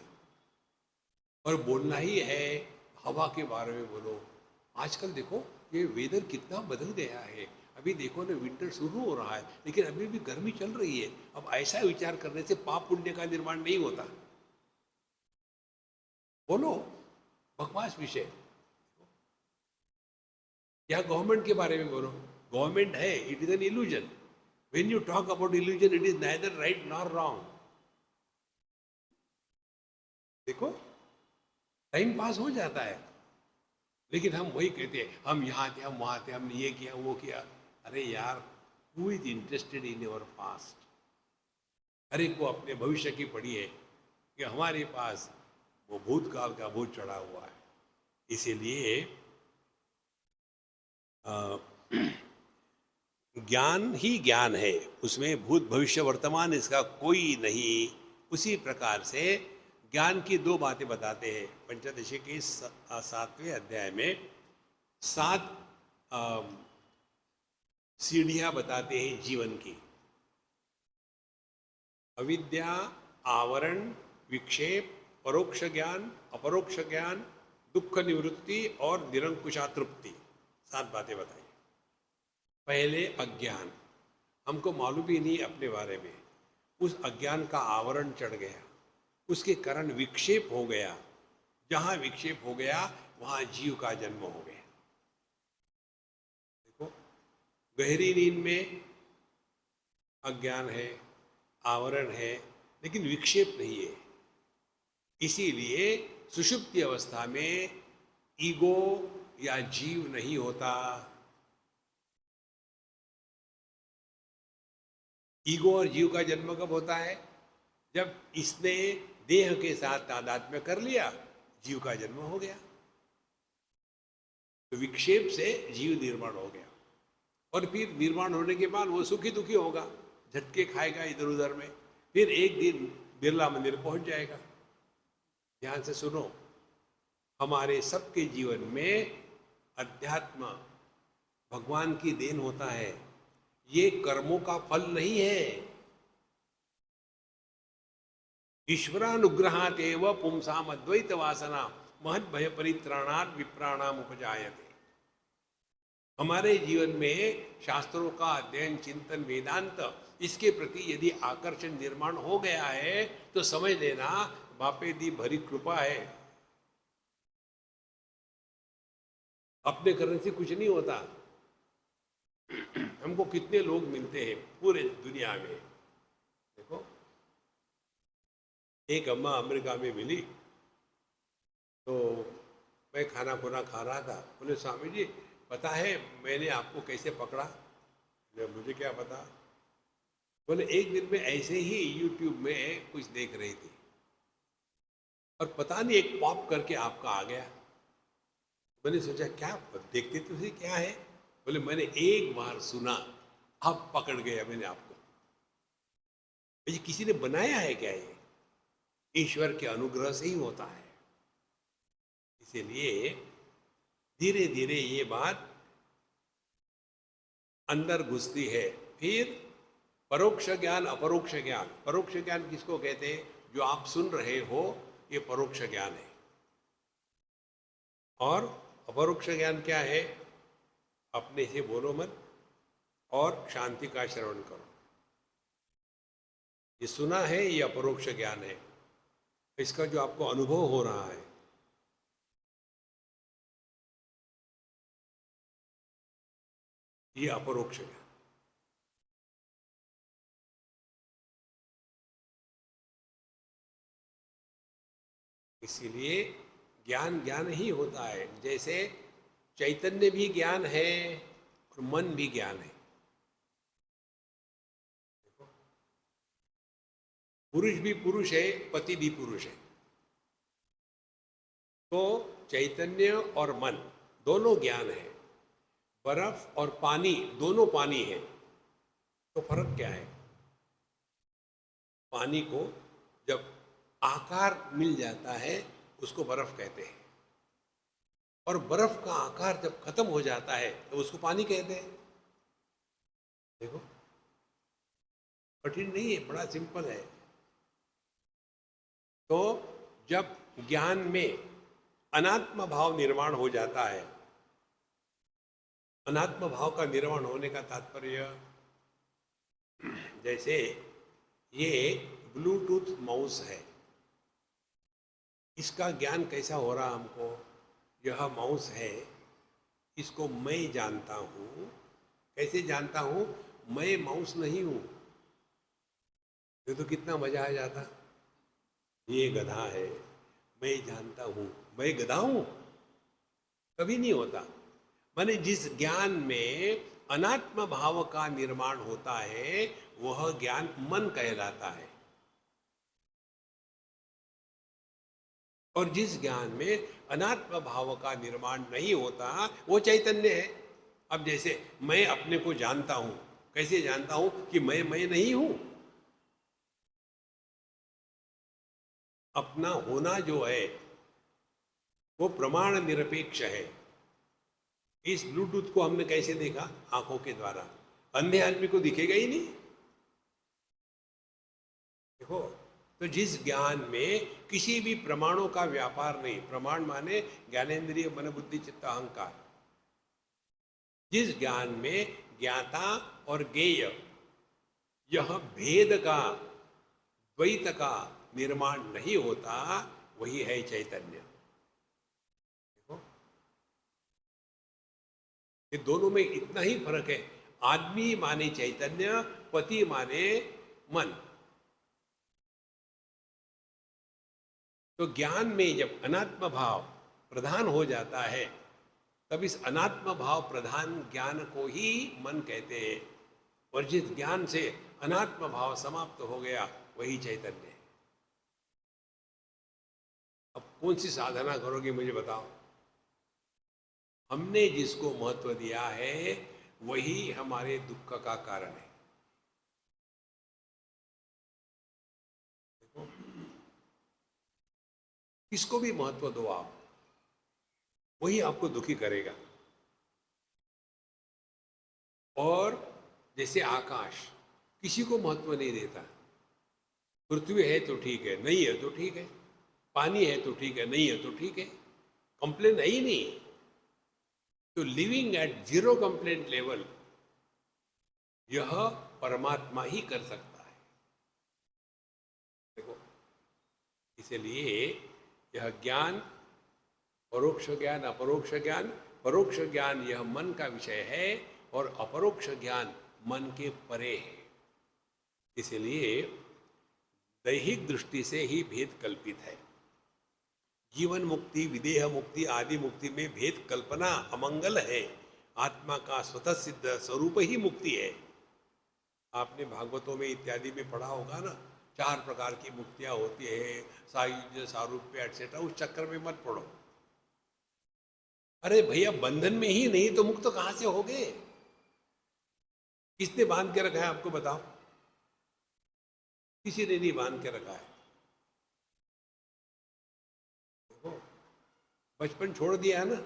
और बोलना ही है, हवा के बारे में बोलो। आजकल देखो ये वेदर कितना बदल गया है। अभी देखो ना, विंटर शुरू हो रहा है लेकिन अभी भी गर्मी चल रही है। अब ऐसा विचार करने से पाप पुण्य का निर्माण नहीं होता। बोलो, बकवास विषय। या गवर्नमेंट के बारे में बोलो, गवर्नमेंट है, it is an illusion. When you talk about illusion, it is neither right nor wrong. देखो, टाइम पास हो जाता है लेकिन हम वही कहते हैं, हम यहाँ थे, हम वहाँ थे, हमने ये किया, वो किया। अरे यार, who is interested in your past? हर एक को अपने भविष्य की पड़ी है कि हमारे पास वो भूतकाल का भूत चढ़ा हुआ है। इसीलिए अ, ज्ञान ही ज्ञान है, उसमें भूत भविष्य वर्तमान इसका कोई नहीं। उसी प्रकार से ज्ञान की दो बातें बताते हैं पंचदशी के 7वें अध्याय में। 7 सीढ़ियां बताते हैं जीवन की। अविद्या, आवरण, विक्षेप, परोक्ष ज्ञान, अपरोक्ष ज्ञान, दुख निवृत्ति और निरंकुशा तृप्ति। 7 बातें बताई। पहले अज्ञान, हमको मालूम ही नहीं अपने बारे में, उस अज्ञान का आवरण चढ़ गया, उसके कारण विक्षेप हो गया। जहां विक्षेप हो गया वहां जीव का जन्म हो गया। देखो, गहरी नींद में अज्ञान है, आवरण है, लेकिन विक्षेप नहीं है। इसीलिए सुषुप्ति अवस्था में ईगो या जीव नहीं होता। ईगो और जीव का जन्म कब होता है? जब इसने देह के साथ तादात्म्य कर लिया, जीव का जन्म हो गया। तो विक्षेप से जीव निर्माण हो गया और फिर निर्माण होने के बाद वो सुखी दुखी होगा, झटके खाएगा इधर उधर में, फिर एक दिन बिरला मंदिर पहुंच जाएगा। ध्यान से सुनो, हमारे सबके जीवन में अध्यात्म भगवान की देन होता है, ये कर्मों का फल नहीं है। ईश्वरानुग्रहात एव पुंसाम अद्वैत वासना महद भय परित्राणात् विप्राणाम उपजायते। हमारे जीवन में शास्त्रों का अध्ययन, चिंतन, वेदांत, इसके प्रति यदि आकर्षण निर्माण हो गया है तो समझ लेना बापे दी भरी कृपा है। अपने करने से कुछ नहीं होता। हमको कितने लोग मिलते हैं पूरे दुनिया में। देखो, एक अम्मा अमेरिका में मिली तो मैं खाना खुना खा रहा था। बोले, स्वामी जी पता है मैंने आपको कैसे पकड़ा? मुझे क्या पता? बोले, एक दिन में ऐसे ही यूट्यूब में कुछ देख रही थी और पता नहीं एक पॉप करके आपका आ गया। मैंने सोचा क्या देखते तुझे क्या है? बोले, मैंने एक बार सुना, अब पकड़ गया मैंने आपको। ये किसी ने बनाया है क्या? ये ईश्वर के अनुग्रह से ही होता है। इसीलिए धीरे धीरे ये बात अंदर घुसती है। फिर परोक्ष ज्ञान, अपरोक्ष ज्ञान। परोक्ष ज्ञान किसको कहते हैं? जो आप सुन रहे हो, ये परोक्ष ज्ञान है। और अपरोक्ष ज्ञान क्या है? अपने से बोलो मत और शांति का श्रवण करो। ये सुना है, ये अपरोक्ष ज्ञान है। इसका जो आपको अनुभव हो रहा है, ये अपरोक्ष ज्ञान। इसीलिए ज्ञान ज्ञान ही होता है। जैसे चैतन्य भी ज्ञान है और मन भी ज्ञान है। पुरुष भी पुरुष है, पति भी पुरुष है। तो चैतन्य और मन दोनों ज्ञान है, बर्फ और पानी दोनों पानी है। तो फर्क क्या है? पानी को जब आकार मिल जाता है उसको बर्फ कहते हैं, और बर्फ का आकार जब खत्म हो जाता है तो उसको पानी कहते हैं। देखो, कठिन नहीं है, बड़ा सिंपल है। तो जब ज्ञान में अनात्म भाव निर्माण हो जाता है, अनात्म भाव का निर्माण होने का तात्पर्य, जैसे ये ब्लूटूथ माउस है, इसका ज्ञान कैसा हो रहा हमको? यह माउस है, इसको मैं जानता हूँ। कैसे जानता हूँ? मैं माउस नहीं हूँ। ये तो कितना मजा आ जाता। ये गधा है, मैं जानता हूँ मैं गधा हूँ, कभी नहीं होता। माने जिस ज्ञान में अनात्म भाव का निर्माण होता है वह ज्ञान मन कहलाता है, और जिस ज्ञान में अनात्म भाव का निर्माण नहीं होता वो चैतन्य है। अब जैसे मैं अपने को जानता हूं, कैसे जानता हूं कि मैं नहीं हूं? अपना होना जो है वो प्रमाण निरपेक्ष है। इस ब्लूटूथ को हमने कैसे देखा? आंखों के द्वारा। अंधे आदमी को दिखेगा ही नहीं। देखो, तो जिस ज्ञान में किसी भी प्रमाणों का व्यापार नहीं, प्रमाण माने ज्ञानेन्द्रिय मन बुद्धि चित्त अहंकार, जिस ज्ञान में ज्ञाता और ज्ञेय यह भेद का, द्वैत का निर्माण नहीं होता, वही है चैतन्य। देखो, ये दोनों में इतना ही फर्क है। आदमी माने चैतन्य, पति माने मन। तो ज्ञान में जब अनात्म भाव प्रधान हो जाता है तब इस अनात्म भाव प्रधान ज्ञान को ही मन कहते हैं, और जिस ज्ञान से अनात्म भाव समाप्त हो गया वही चैतन्य है। अब कौन सी साधना करोगे मुझे बताओ? हमने जिसको महत्व दिया है वही हमारे दुख का कारण है। देखो, किसको भी महत्व दो आप, वही आपको दुखी करेगा। और जैसे आकाश किसी को महत्व नहीं देता, पृथ्वी है तो ठीक है, नहीं है तो ठीक है, पानी है तो ठीक है, नहीं है तो ठीक है, कंप्लेन है ही नहीं। तो living at zero complaint level यह परमात्मा ही कर सकता है। देखो, इसलिए यह ज्ञान, परोक्ष ज्ञान अपरोक्ष ज्ञान, परोक्ष ज्ञान यह मन का विषय है और अपरोक्ष ज्ञान मन के परे है। इसलिए दैहिक दृष्टि से ही भेद कल्पित है। जीवन मुक्ति, विदेह मुक्ति आदि मुक्ति में भेद कल्पना अमंगल है। आत्मा का स्वतः सिद्ध स्वरूप ही मुक्ति है। आपने भागवतों में इत्यादि में पढ़ा होगा ना, 4 प्रकार की मुक्तियां होती है, सायुज्य, सारूप्य एटसेट्रा। उस चक्कर में मत पड़ो। अरे भैया, बंधन में ही नहीं तो मुक्त कहां से हो गए? किसने बांध के रखा है आपको बताओ? किसी ने नहीं बांध के रखा है। देखो, बचपन छोड़ दिया है ना,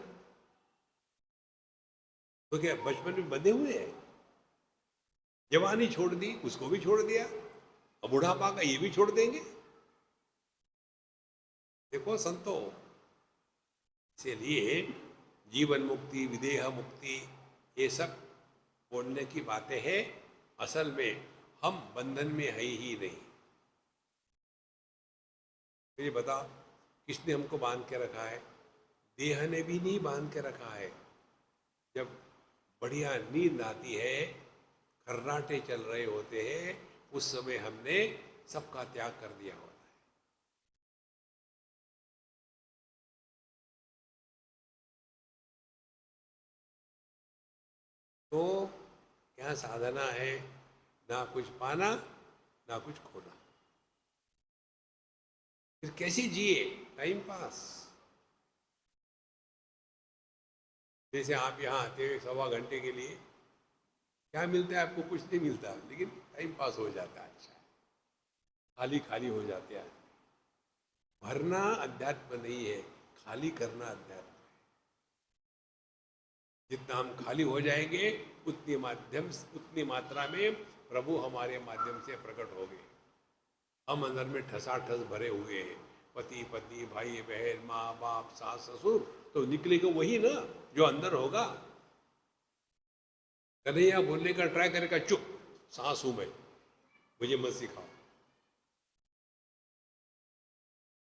तो क्या बचपन में बंधे हुए हैं? जवानी छोड़ दी, उसको भी छोड़ दिया, अब बुढ़ापा का ये भी छोड़ देंगे। देखो संतो, इसलिए जीवन मुक्ति, विदेह मुक्ति, ये सब बोलने की बातें हैं। असल में हम बंधन में है ही नहीं। तो ये बताओ, किसने हमको बांध के रखा है? देह ने भी नहीं बांध के रखा है। जब बढ़िया नींद आती है, खर्राटे चल रहे होते हैं, उस समय हमने सबका त्याग कर दिया होता है। तो क्या साधना है? ना कुछ पाना, ना कुछ खोना। फिर कैसे जिए? Time pass. जैसे आप यहाँ आते हो 1.25 घंटे के लिए, क्या मिलता है आपको? कुछ नहीं मिलता, लेकिन टाइम पास हो जाता है। अच्छा, खाली खाली हो जाते हैं। भरना अध्यात्म नहीं है, खाली करना अध्यात्म। जितना हम खाली हो जाएंगे उतनी मात्रा में प्रभु हमारे माध्यम से प्रकट होंगे। हम अंदर में ठसाठस भरे हुए हैं, पति पत्नी भाई बहन माँ बाप सास ससुर, तो निकलेगा वही ना जो अंदर होगा। कन्हैया बोलने का ट्राई करेगा, चुप सांस हूं मैं, मुझे मत सिखाओ।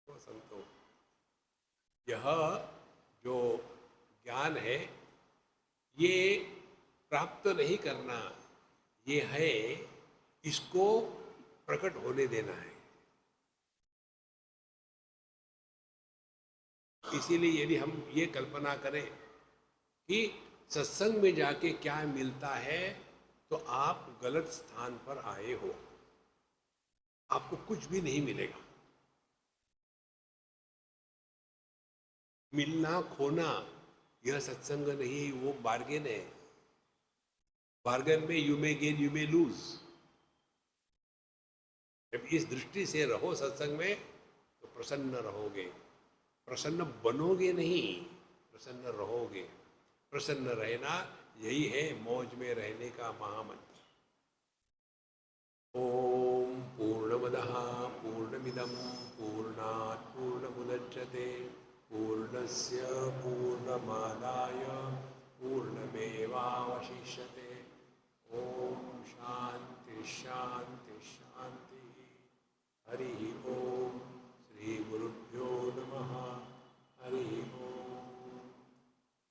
तो संतो, यह जो ज्ञान है ये प्राप्त नहीं करना, ये है इसको प्रकट होने देना है। इसीलिए यदि हम ये कल्पना करें कि सत्संग में जाके क्या मिलता है, तो आप गलत स्थान पर आए हो। आपको कुछ भी नहीं मिलेगा। मिलना खोना यह सत्संग नहीं, वो बार्गेन है। बार्गेन में you may gain you may lose. जब इस दृष्टि से रहो सत्संग में तो प्रसन्न रहोगे। प्रसन्न बनोगे नहीं, प्रसन्न रहोगे। प्रसन्न रहना यही है मौज में रहने का महामंत्र। ओम पूर्णमदः पूर्णमिदं पूर्णात् पूर्णमुदच्यते पूर्णस्य पूर्णमादाय पूर्णमेवावशिष्यते।